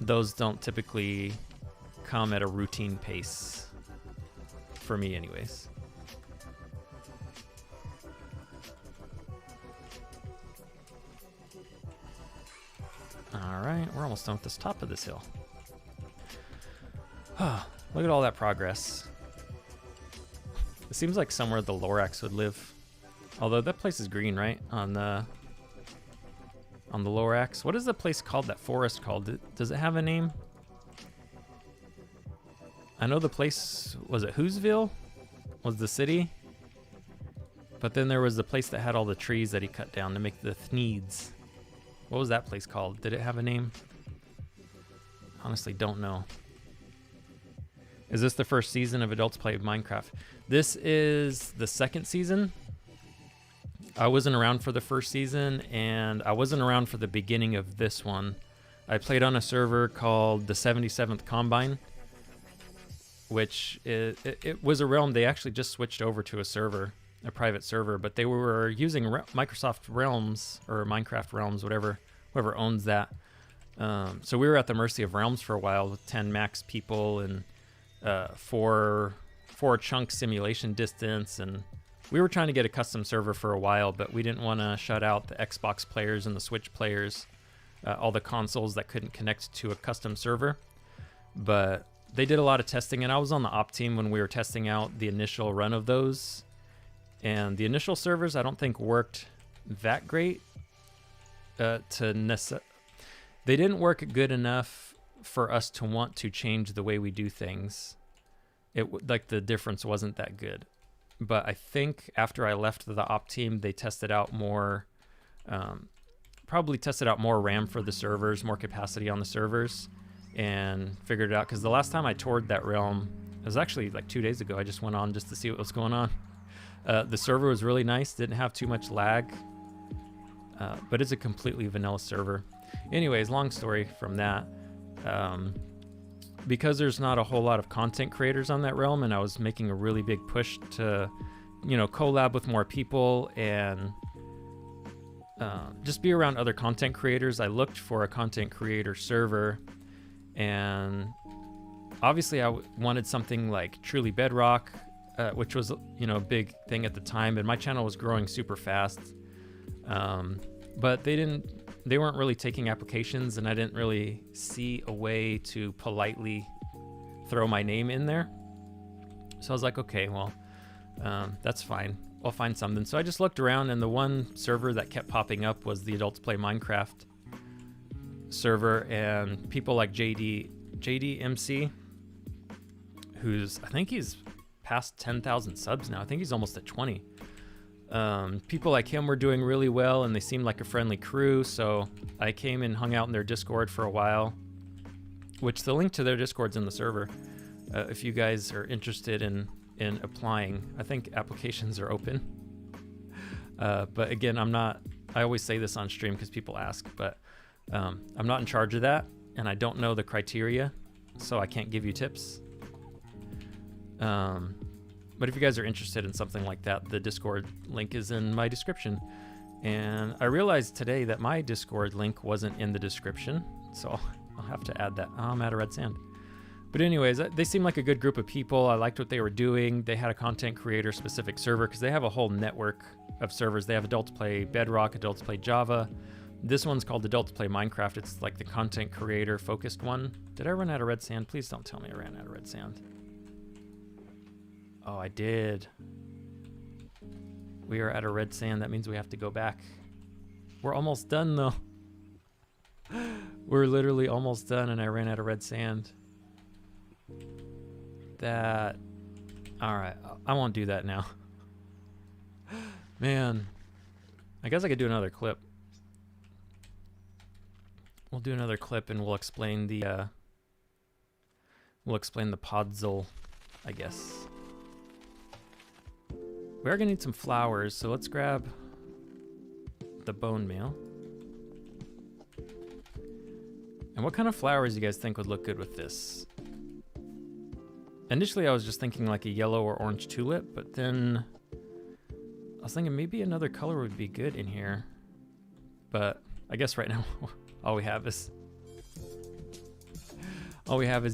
Those don't typically come at a routine pace for me anyways. All right, we're almost done with this top of this hill. Look at all that progress. It seems like somewhere the Lorax would live. Although that place is green, right? On the Lorax. What is the place called, that forest called? Does it have a name? I know the place, was it Whoville? Was the city? But then there was the place that had all the trees that he cut down to make the Thneeds. What was that place called? Did it have a name? Honestly, don't know. Is this the first season of Adults Play Minecraft? This is the second season. I wasn't around for the first season, and I wasn't around for the beginning of this one. I played on a server called the 77th Combine, which it was a realm. They actually just switched over to a server, a private server, but they were using Microsoft Realms or Minecraft Realms, whoever owns that. So we were at the mercy of Realms for a while with 10 max people and 4 chunk simulation distance, and we were trying to get a custom server for a while, but we didn't want to shut out the Xbox players and the Switch players, all the consoles that couldn't connect to a custom server. But they did a lot of testing, and I was on the op team when we were testing out the initial run of those. And the initial servers I don't think worked that great. They didn't work good enough for us to want to change the way we do things. Like the difference wasn't that good. But I think after I left the op team, they tested out more, probably tested out more RAM for the servers, more capacity on the servers, and figured it out. Because the last time I toured that realm, it was actually like 2 days ago. I just went on just to see what was going on. The server was really nice, didn't have too much lag, but it's a completely vanilla server. Anyways, long story from that. Because there's not a whole lot of content creators on that realm, and I was making a really big push to, collab with more people and just be around other content creators, I looked for a content creator server, and obviously I wanted something like truly bedrock, which was, a big thing at the time, and my channel was growing super fast. But they didn't they weren't really taking applications, and I didn't really see a way to politely throw my name in there. So I was like, okay, well, that's fine. I'll find something. So I just looked around, and the one server that kept popping up was the Adults Play Minecraft server, and people like stinkyMC, who's, I think he's past 10,000 subs now. I think he's almost at 20. People like him were doing really well, and they seemed like a friendly crew. So I came and hung out in their Discord for a while, which the link to their Discord's in the server. If you guys are interested in applying, I think applications are open. But again, I always say this on stream because people ask, but I'm not in charge of that, and I don't know the criteria, so I can't give you tips. But if you guys are interested in something like that, the Discord link is in my description. And I realized today that my Discord link wasn't in the description, so I'll have to add that. Oh, I'm out of red sand. But anyways, they seemed like a good group of people. I liked what they were doing. They had a content creator specific server because they have a whole network of servers. They have Adults Play Bedrock, Adults Play Java. This one's called Adults Play Minecraft. It's like the content creator focused one. Did I run out of red sand? Please don't tell me I ran out of red sand. Oh, I did. We are out of red sand. That means we have to go back. We're almost done though. We're literally almost done, and I ran out of red sand. All right, I won't do that now. Man, I guess I could do another clip. We'll do another clip, and we'll explain the podzol, I guess. We are gonna need some flowers, so let's grab the bone meal. And what kind of flowers do you guys think would look good with this? Initially, I was just thinking like a yellow or orange tulip, but then I was thinking maybe another color would be good in here. But I guess right now, all we have is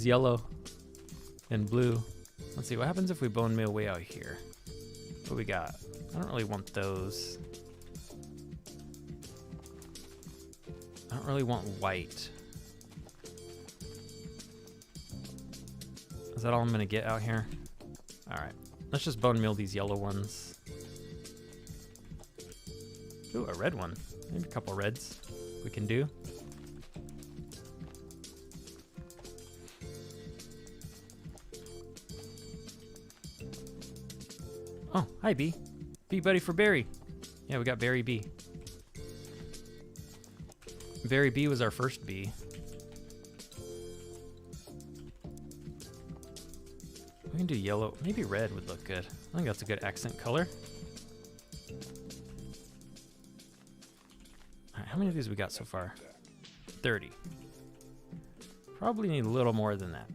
yellow and blue. Let's see, what happens if we bone meal way out here? What we got? I don't really want those. I don't really want white. Is that all I'm gonna get out here? All right, let's just bone meal these yellow ones. Ooh, a red one. Maybe a couple reds we can do. Oh, hi B. B buddy for Barry. Yeah, we got Barry B. Barry B was our first B. We can do yellow. Maybe red would look good. I think that's a good accent color. All right, how many of these we got so far? 30. Probably need a little more than that.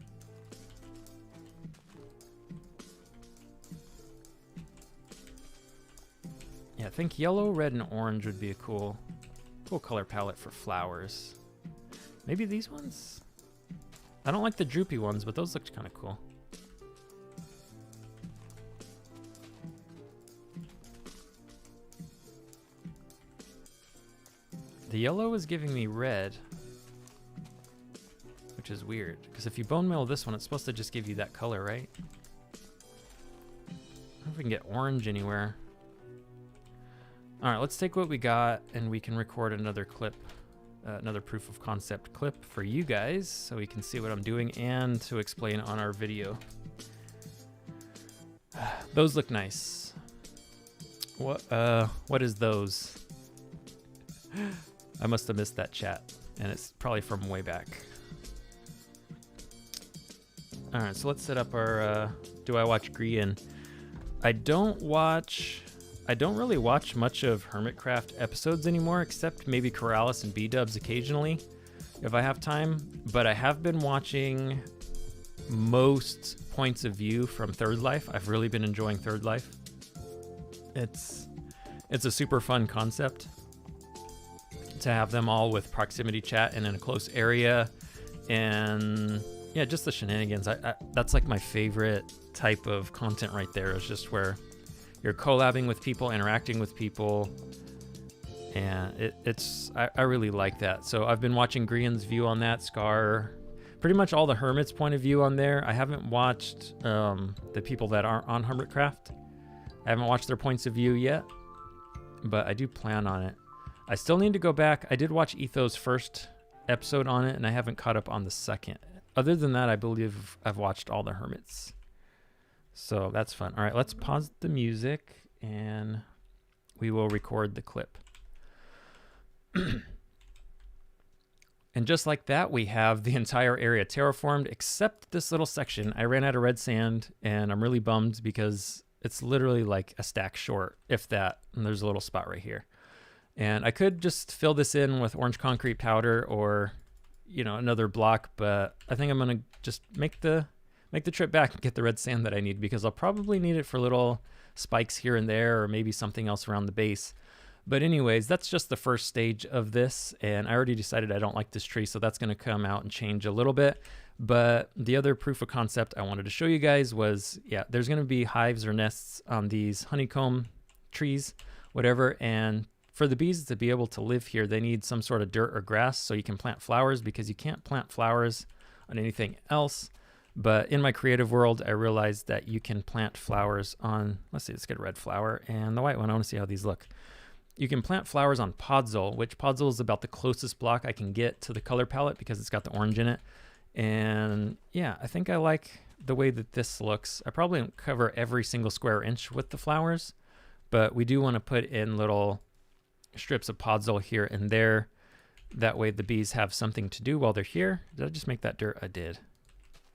Yeah, I think yellow, red, and orange would be a cool color palette for flowers. Maybe these ones? I don't like the droopy ones, but those looked kind of cool. The yellow is giving me red, which is weird, because if you bone meal this one, it's supposed to just give you that color, right? I don't know if we can get orange anywhere. All right, let's take what we got, and we can record another clip, another proof of concept clip for you guys, so we can see what I'm doing and to explain on our video. Those look nice. What is those? I must have missed that chat, and it's probably from way back. All right, so let's set up our, do I watch Grian? I don't really watch much of Hermitcraft episodes anymore, except maybe Corrales and B-dubs occasionally, if I have time. But I have been watching most points of view from Third Life. I've really been enjoying Third Life. It's a super fun concept to have them all with proximity chat and in a close area, and yeah, just the shenanigans. That's like my favorite type of content right there. Is just where you're collabing with people, interacting with people, And I really like that. So I've been watching Grian's view on that, Scar, pretty much all the Hermit's point of view on there. I haven't watched the people that aren't on Hermitcraft. I haven't watched their points of view yet, but I do plan on it. I still need to go back. I did watch Etho's first episode on it, and I haven't caught up on the second. Other than that, I believe I've watched all the Hermits. So that's fun. All right, let's pause the music, and we will record the clip. And just like that, we have the entire area terraformed except this little section. I ran out of red sand, and I'm really bummed because it's literally like a stack short, if that, and there's a little spot right here. And I could just fill this in with orange concrete powder or, you know, another block, but I think I'm gonna just make the trip back and get the red sand that I need, because I'll probably need it for little spikes here and there, or maybe something else around the base. But anyways, that's just the first stage of this, and I already decided I don't like this tree, so that's gonna come out and change a little bit. But the other proof of concept I wanted to show you guys was, yeah, there's gonna be hives or nests on these honeycomb trees, whatever, and for the bees to be able to live here, they need some sort of dirt or grass so you can plant flowers, because you can't plant flowers on anything else. But in my creative world, I realized that you can plant flowers on, let's see, let's get a red flower and the white one. I want to see how these look. You can plant flowers on podzol, which podzol is about the closest block I can get to the color palette because it's got the orange in it. And yeah, I think I like the way that this looks. I probably won't cover every single square inch with the flowers, but we do want to put in little strips of podzol here and there. That way the bees have something to do while they're here. Did I just make that dirt? I did.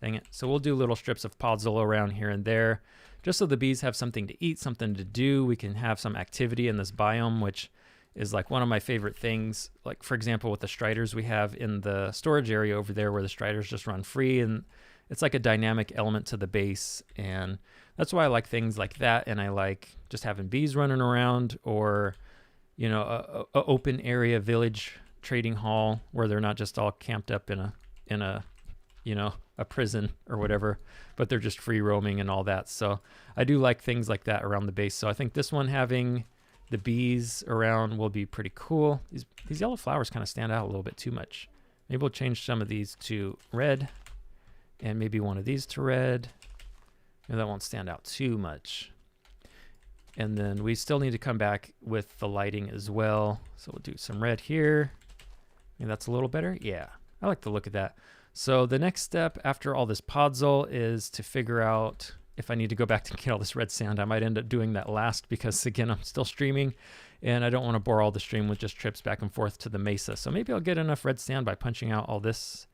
Dang it. So we'll do little strips of podzol around here and there, just so the bees have something to eat, something to do. We can have some activity in this biome, which is like one of my favorite things. Like, for example, with the striders we have in the storage area over there, where the striders just run free, and it's like a dynamic element to the base. And that's why I like things like that. And I like just having bees running around, or, you know, a open area village trading hall where they're not just all camped up in a you know, a prison or whatever, but they're just free roaming and all that. So I do like things like that around the base. So I think this one, having the bees around, will be pretty cool. These yellow flowers kind of stand out a little bit too much. Maybe we'll change some of these to red, and maybe one of these to red. And that won't stand out too much. And then we still need to come back with the lighting as well. So we'll do some red here. And that's a little better. Yeah, I like the look of that. So the next step after all this podzol is to figure out if I need to go back to get all this red sand. I might end up doing that last, because again, I'm still streaming and I don't want to bore all the stream with just trips back and forth to the mesa. So maybe I'll get enough red sand by punching out all this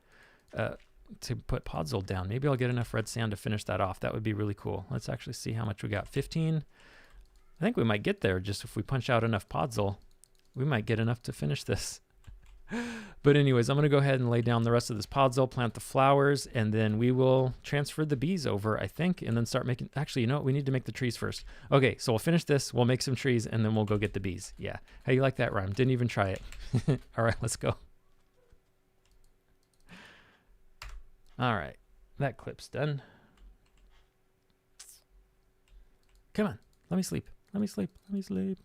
to put podzol down. Maybe I'll get enough red sand to finish that off. That would be really cool. Let's actually see how much we got. 15. I think we might get there. Just if we punch out enough podzol, we might get enough to finish this. But anyways, I'm going to go ahead and lay down the rest of this podzol, plant the flowers, and then we will transfer the bees over, I think, and then start making... Actually, you know what? We need to make the trees first. Okay, so we'll finish this, we'll make some trees, and then we'll go get the bees. Yeah. How you like that rhyme? Didn't even try it. All right, let's go. All right, that clip's done. Come on, let me sleep. Let me sleep. Let me sleep.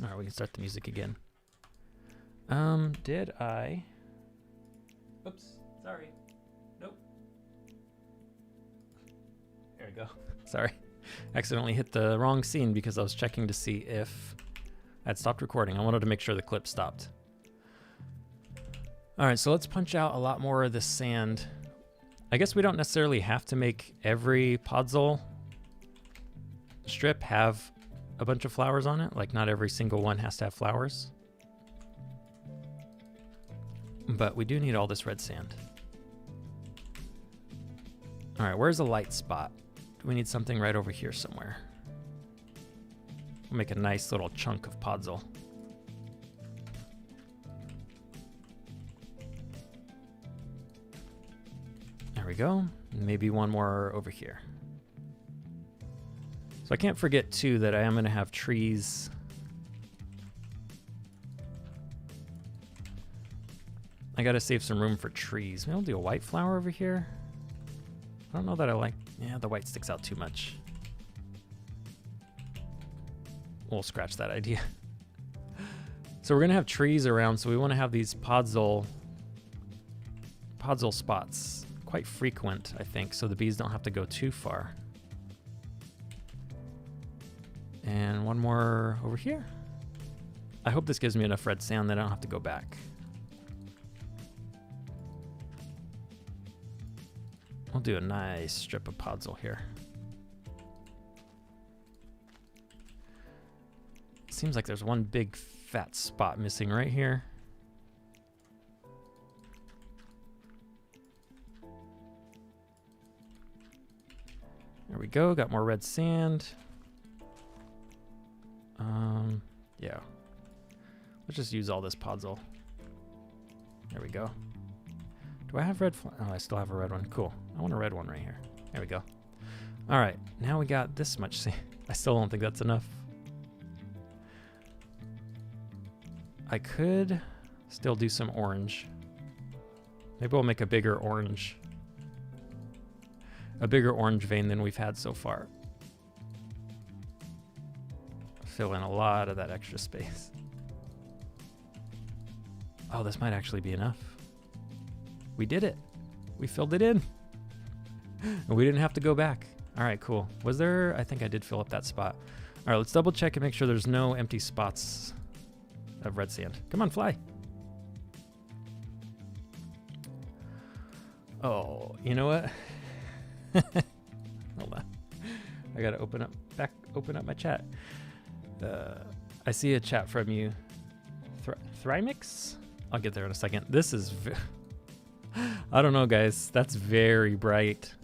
All right, we can start the music again. Did I? Oops, sorry. Nope. There we go. Sorry. Accidentally hit the wrong scene because I was checking to see if I'd stopped recording. I wanted to make sure the clip stopped. All right, so let's punch out a lot more of this sand. I guess we don't necessarily have to make every podzol strip have a bunch of flowers on it. Like, not every single one has to have flowers. But we do need all this red sand. All right, where's a light spot? We need something right over here somewhere. We'll make a nice little chunk of podzol. There we go. Maybe one more over here. So I can't forget too that I am going to have trees. I got to save some room for trees. Maybe I'll do a white flower over here. I don't know that I like... Yeah, the white sticks out too much. we'll scratch that idea. So we're gonna have trees around, so we want to have these podzol spots quite frequent, I think, so the bees don't have to go too far. And one more over here. I hope this gives me enough red sand that I don't have to go back. I'll do a nice strip of podzol here. Seems like there's one big fat spot missing right here. There we go, got more red sand. Yeah. Let's just use all this podzol. There we go. Do I have red? Oh, I still have a red one. Cool. I want a red one right here. There we go. All right, now we got this much sand. I still don't think that's enough. I could still do some orange. Maybe we'll make a bigger orange vein than we've had so far. Fill in a lot of that extra space. Oh, this might actually be enough. We did it. We filled it in. And we didn't have to go back. All right, cool. Was there? I think I did fill up that spot. All right, let's double check and make sure there's no empty spots of red sand. Come on, fly. Oh, you know what? Hold on. I gotta open up my chat. I see a chat from you. Thrymix? I'll get there in a second. This is... I don't know, guys. That's very bright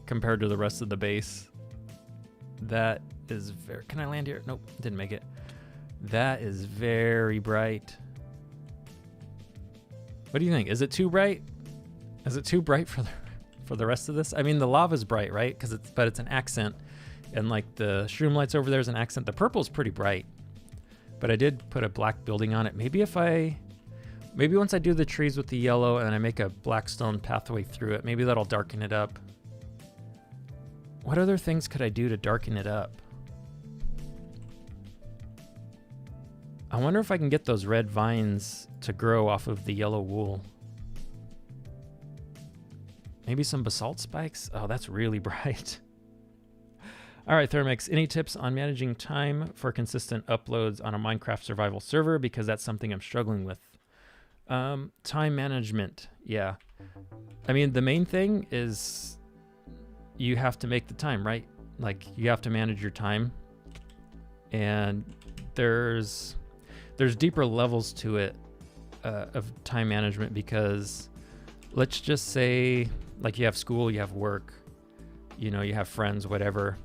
compared to the rest of the base. That is very... Can I land here? Nope, didn't make it. That is very bright. What do you think? Is it too bright? Is it too bright for the rest of this? I mean, the lava's bright, right? But it's an accent. And like the shroom lights over there is an accent. The purple is pretty bright. But I did put a black building on it. Maybe once I do the trees with the yellow and I make a black stone pathway through it, maybe that'll darken it up. What other things could I do to darken it up? I wonder if I can get those red vines to grow off of the yellow wool. Maybe some basalt spikes? Oh, that's really bright. All right, Thermix, any tips on managing time for consistent uploads on a Minecraft survival server? Because that's something I'm struggling with. Time management, yeah. I mean, the main thing is you have to make the time, right? Like, you have to manage your time. And there's deeper levels to it of time management, because let's just say, like, you have school, you have work, you know, you have friends, whatever.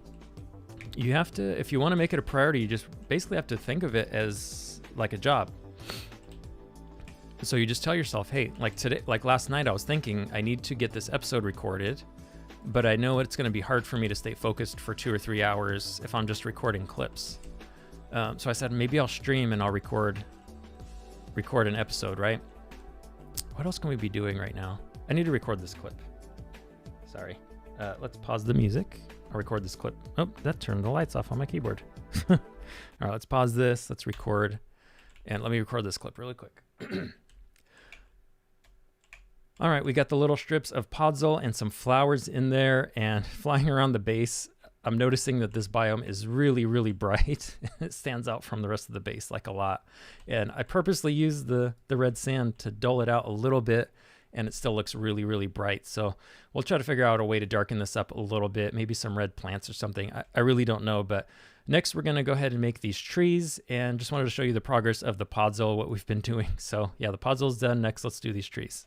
You have to, if you want to make it a priority, you just basically have to think of it as like a job. So you just tell yourself, hey, like today, like last night, I was thinking I need to get this episode recorded, but I know it's going to be hard for me to stay focused for 2 or 3 hours if I'm just recording clips. So I said, maybe I'll stream and I'll record an episode, right? What else can we be doing right now? I need to record this clip. Sorry. Let's pause the music. I'll record this clip. Oh, that turned the lights off on my keyboard. All right, let's pause this. Let's record. And let me record this clip really quick. All right, we got the little strips of podzol and some flowers in there, and flying around the base, I'm noticing that this biome is really, really bright. It stands out from the rest of the base like a lot. And I purposely used the red sand to dull it out a little bit, and it still looks really, really bright. So we'll try to figure out a way to darken this up a little bit, maybe some red plants or something. I really don't know, but next we're gonna go ahead and make these trees, and just wanted to show you the progress of the podzol, what we've been doing. So yeah, the podzol's done. Next, let's do these trees.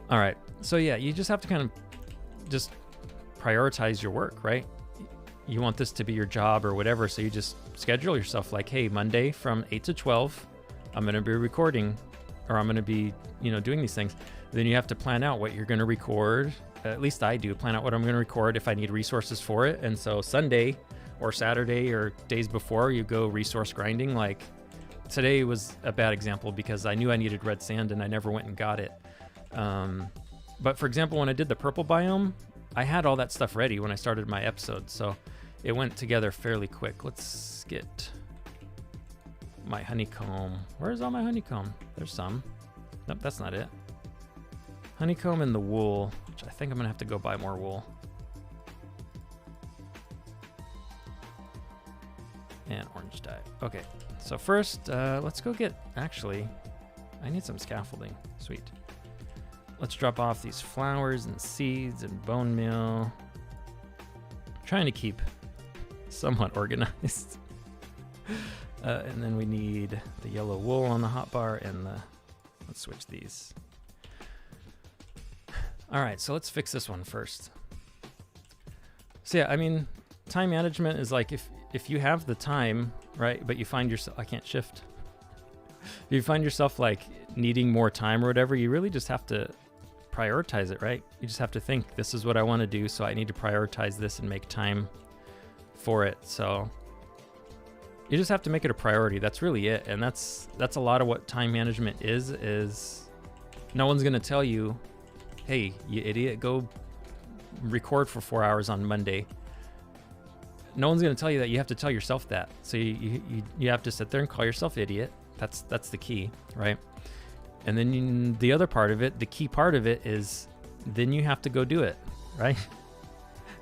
All right, so yeah, you just have to kind of just prioritize your work, right? You want this to be your job or whatever, so you just schedule yourself like, hey, Monday from 8 to 12, I'm gonna be recording, or I'm gonna be, you know, doing these things. Then you have to plan out what you're gonna record. At least I do, plan out what I'm gonna record if I need resources for it. And so Sunday or Saturday or days before, you go resource grinding. Like today was a bad example because I knew I needed red sand and I never went and got it. But for example, when I did the purple biome, I had all that stuff ready when I started my episode. So it went together fairly quick. Let's get my honeycomb. Where's all my honeycomb? There's some. Nope, that's not it. Honeycomb and the wool, which I think I'm gonna have to go buy more wool. And orange dye. Okay, so first, let's go get, actually, I need some scaffolding. Sweet. Let's drop off these flowers and seeds and bone meal. I'm trying to keep somewhat organized. And then we need the yellow wool on the hotbar and the, let's switch these. All right, so let's fix this one first. So yeah, I mean, time management is like if you have the time, right, but you find yourself, I can't shift. If you find yourself like needing more time or whatever, you really just have to prioritize it, right? You just have to think, this is what I want to do, so I need to prioritize this and make time for it. So you just have to make it a priority. That's really it. And that's a lot of what time management is no one's going to tell you, hey, you idiot, go record for 4 hours on Monday. No one's going to tell you that. You have to tell yourself that. So you have to sit there and call yourself idiot. That's the key, right? And then the other part of it, the key part of it is then you have to go do it, right?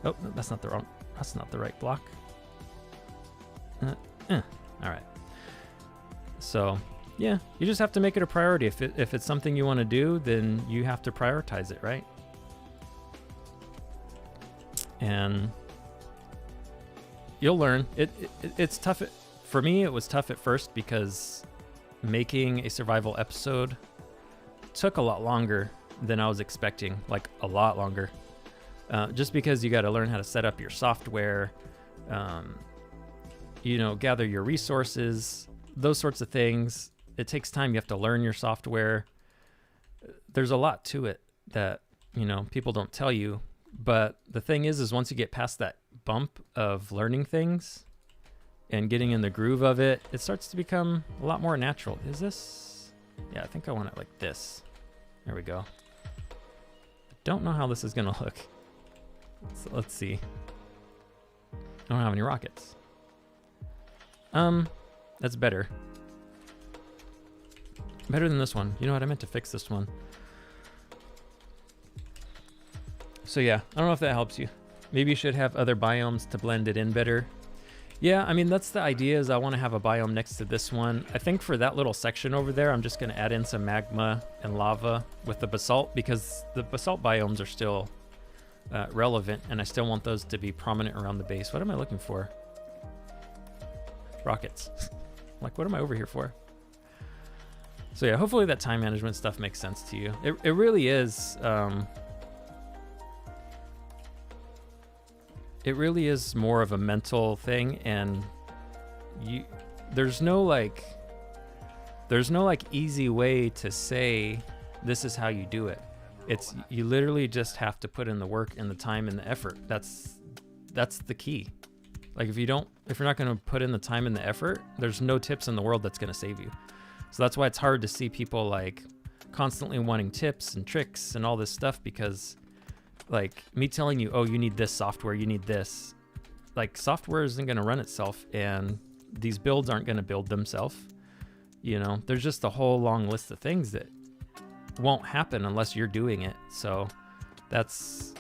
Oh, that's not the right block. All right. So yeah, you just have to make it a priority. If it's something you want to do, then you have to prioritize it, right? And you'll learn. It's tough. For me, it was tough at first because making a survival episode took a lot longer than I was expecting, like a lot longer. Just because you got to learn how to set up your software, gather your resources, those sorts of things. It takes time. You have to learn your software. There's a lot to it that, people don't tell you. But the thing is once you get past that bump of learning things and getting in the groove of it, it starts to become a lot more natural. Is this? Yeah, I think I want it like this. There we go. Don't know how this is going to look. So let's see. I don't have any rockets. That's better. Better than this one. You know what? I meant to fix this one. So yeah, I don't know if that helps you. Maybe you should have other biomes to blend it in better. Yeah, I mean, that's the idea, is I want to have a biome next to this one. I think for that little section over there, I'm just going to add in some magma and lava with the basalt, because the basalt biomes are still relevant, and I still want those to be prominent around the base. What am I looking for? Rockets. Like, what am I over here for? So yeah, hopefully that time management stuff makes sense to you. It really is. It really is more of a mental thing, and there's no easy way to say this is how you do it. It's you literally just have to put in the work and the time and the effort. That's the key. Like if you're not going to put in the time and the effort, there's no tips in the world that's going to save you. So that's why it's hard to see people like constantly wanting tips and tricks and all this stuff, because like me telling you, oh, you need this software, you need this, like software isn't going to run itself, and these builds aren't going to build themselves. There's just a whole long list of things that won't happen unless you're doing it. So that's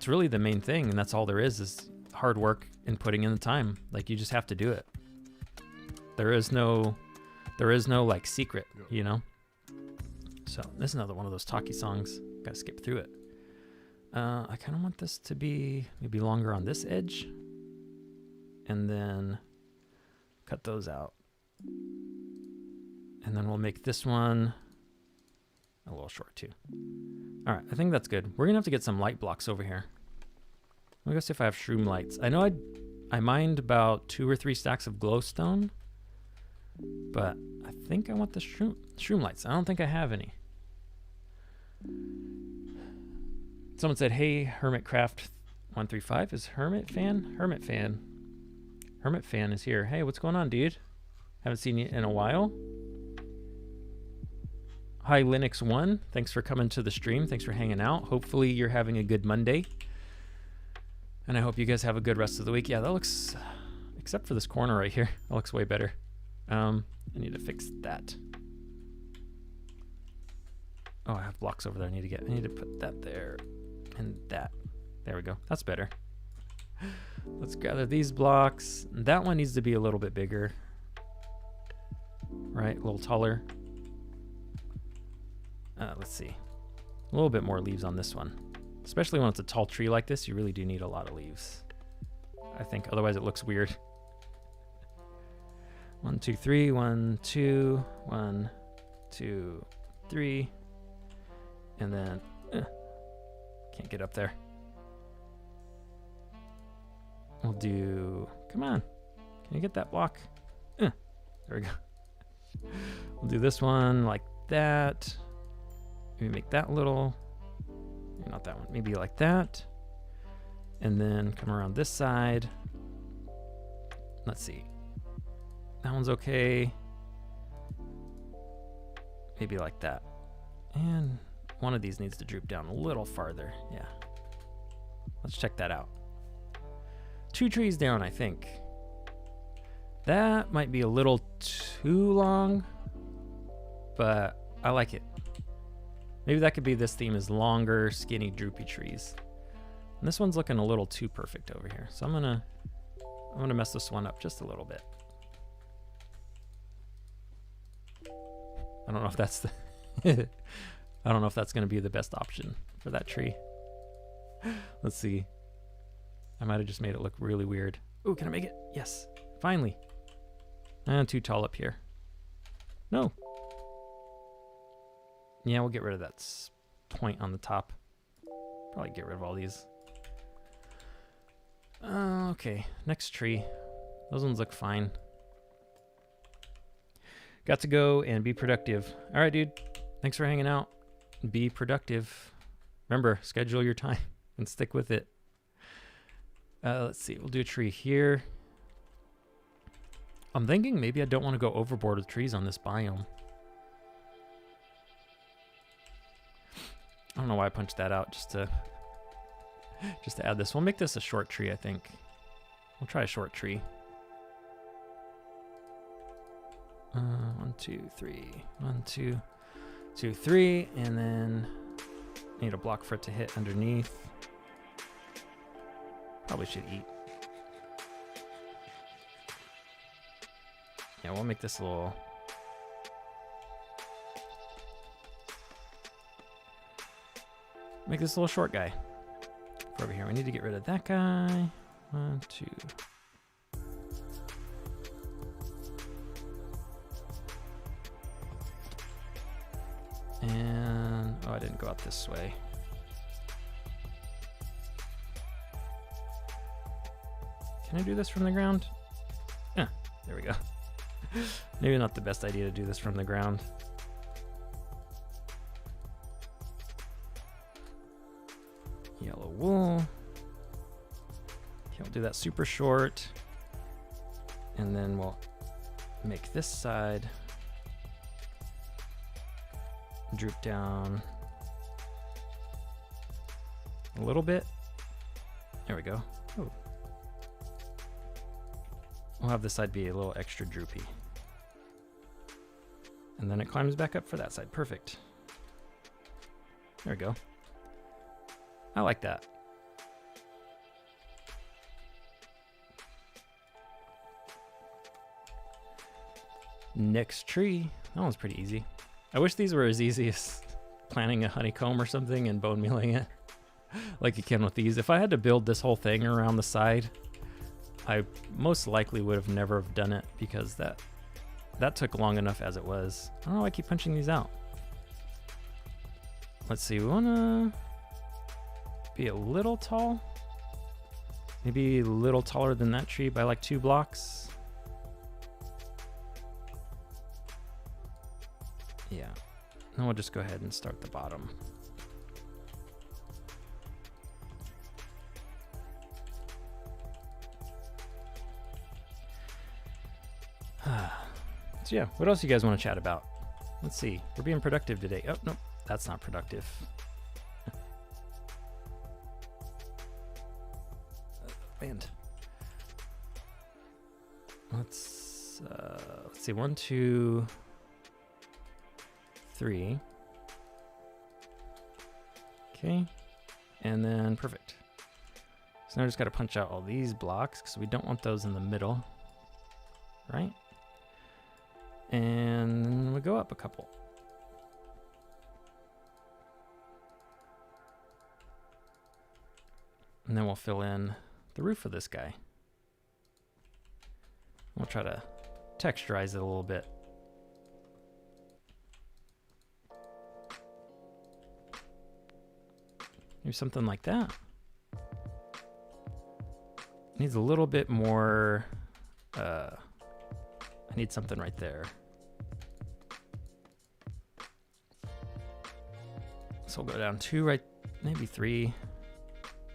really the main thing. And that's all there is hard work and putting in the time. Like you just have to do it. There is no like secret, So this is another one of those talkie songs. Got to skip through it. I kind of want this to be maybe longer on this edge, and then cut those out. And then we'll make this one a little short too. All right, I think that's good. We're gonna have to get some light blocks over here. Let me go see if I have shroom lights. I know I mined about 2 or 3 stacks of glowstone, but I think I want the shroom lights. I don't think I have any. Someone said, hey, HermitCraft135 is Hermit Fan? Hermit Fan is here. Hey, what's going on, dude? Haven't seen you in a while. Hi, Linux1. Thanks for coming to the stream. Thanks for hanging out. Hopefully you're having a good Monday. And I hope you guys have a good rest of the week. Yeah, that looks, except for this corner right here, that looks way better. I need to fix that. Oh, I have blocks over there I need to put that there and that. There we go. That's better. Let's gather these blocks. That one needs to be a little bit bigger. Right, a little taller. Let's see. A little bit more leaves on this one. Especially when it's a tall tree like this, you really do need a lot of leaves, I think. Otherwise it looks weird. 1, 2, 3. 1, 2. 1, 2, 3. And then, can't get up there. We'll do, come on. Can you get that block? There we go. We'll do this one like that. Maybe make that little, not that one, maybe like that. And then come around this side. Let's see. That one's okay. Maybe like that. And one of these needs to droop down a little farther. Yeah. Let's check that out. 2 trees down, I think. That might be a little too long, but I like it. Maybe that could be this theme, is longer, skinny, droopy trees. And this one's looking a little too perfect over here. So I'm gonna mess this one up just a little bit. I don't know if that's the I don't know if that's gonna be the best option for that tree. Let's see. I might have just made it look really weird. Ooh, can I make it? Yes, finally. And too tall up here. No. Yeah, we'll get rid of that point on the top. Probably get rid of all these. Okay, next tree. Those ones look fine. Got to go and be productive. All right, dude. Thanks for hanging out. Be productive. Remember, schedule your time and stick with it. Let's see. We'll do a tree here. I'm thinking maybe I don't want to go overboard with trees on this biome. I don't know why I punched that out, just to add this. We'll make this a short tree, I think. We'll try a short tree. 1, 2, 3. 1, 2, 2, 3, and then need a block for it to hit underneath. Probably should eat. Yeah, we'll make this a little. Make this a little short guy. For over here, we need to get rid of that guy. 1, 2. And oh, I didn't go out this way. Can I do this from the ground? Yeah, there we go. Maybe not the best idea to do this from the ground. Yellow wool. Okay, we'll do that super short. And then we'll make this side droop down a little bit. There we go. Ooh. We'll have this side be a little extra droopy. And then it climbs back up for that side. Perfect. There we go. I like that. Next tree. That one's pretty easy. I wish these were as easy as planting a honeycomb or something and bone mealing it like you can with these. If I had to build this whole thing around the side, I most likely would have never have done it because that took long enough as it was. I don't know why I keep punching these out. Let's see, we wanna be a little tall. Maybe a little taller than that tree by like 2 blocks. Yeah, then we'll just go ahead and start the bottom. So yeah, what else you guys want to chat about? Let's see, we're being productive today. Oh, no, that's not productive. land. Let's see, 1, 2, 3. Okay, and then perfect. So now I just got to punch out all these blocks because we don't want those in the middle, right? And we go up a couple. And then we'll fill in the roof of this guy. We'll try to texturize it a little bit. Maybe something like that. Needs a little bit more. I need something right there. So we'll go down 2, right? Maybe 3.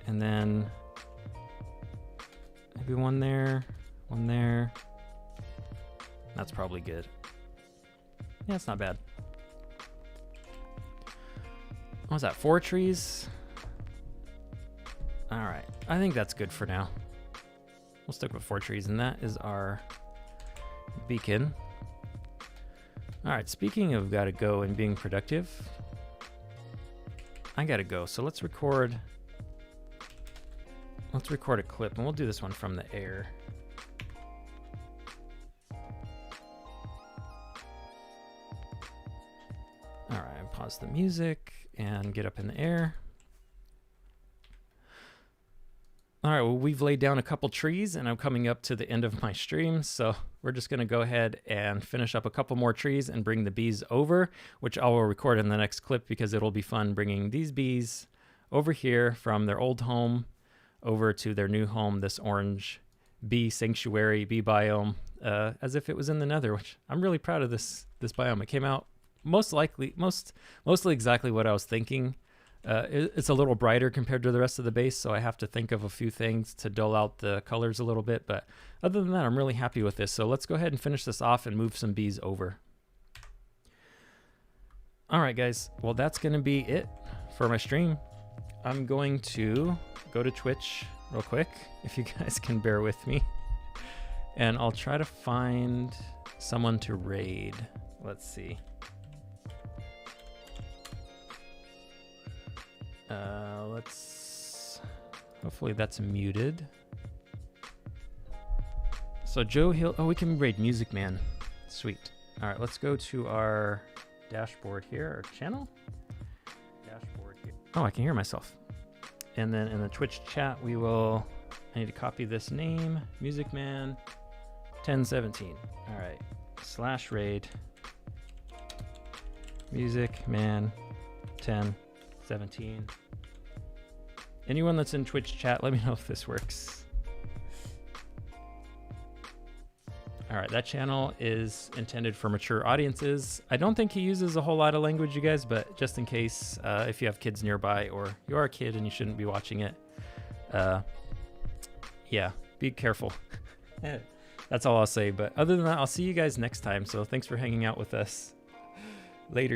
And then maybe 1 there, 1 there. That's probably good. Yeah, it's not bad. What was that, 4 trees? All right, I think that's good for now. We'll stick with 4 trees, and that is our beacon. All right, speaking of gotta go and being productive, I gotta go, so let's record a clip, and we'll do this one from the air. All right, pause the music and get up in the air. All right, well, we've laid down a couple trees, and I'm coming up to the end of my stream, so we're just gonna go ahead and finish up a couple more trees and bring the bees over, which I will record in the next clip because it'll be fun bringing these bees over here from their old home over to their new home, this orange bee sanctuary, bee biome, as if it was in the nether, which I'm really proud of this biome. It came out mostly exactly what I was thinking. It's a little brighter compared to the rest of the base, so I have to think of a few things to dull out the colors a little bit, but other than that, I'm really happy with this. So let's go ahead and finish this off and move some bees over. All right, guys, well, that's gonna be it for my stream. I'm going to go to Twitch real quick, if you guys can bear with me, and I'll try to find someone to raid. Let's see. Hopefully that's muted. So Joe Hill, oh, we can raid Music Man. Sweet. All right, let's go to our dashboard here, our channel. Dashboard here. Oh, I can hear myself. And then in the Twitch chat, I need to copy this name, Music Man 1017. All right, /raid Music Man 1017. Anyone that's in Twitch chat, let me know if this works. All right, that channel is intended for mature audiences. I don't think he uses a whole lot of language, you guys, but just in case, if you have kids nearby or you are a kid and you shouldn't be watching it, yeah, be careful. That's all I'll say. But other than that, I'll see you guys next time. So thanks for hanging out with us. Later.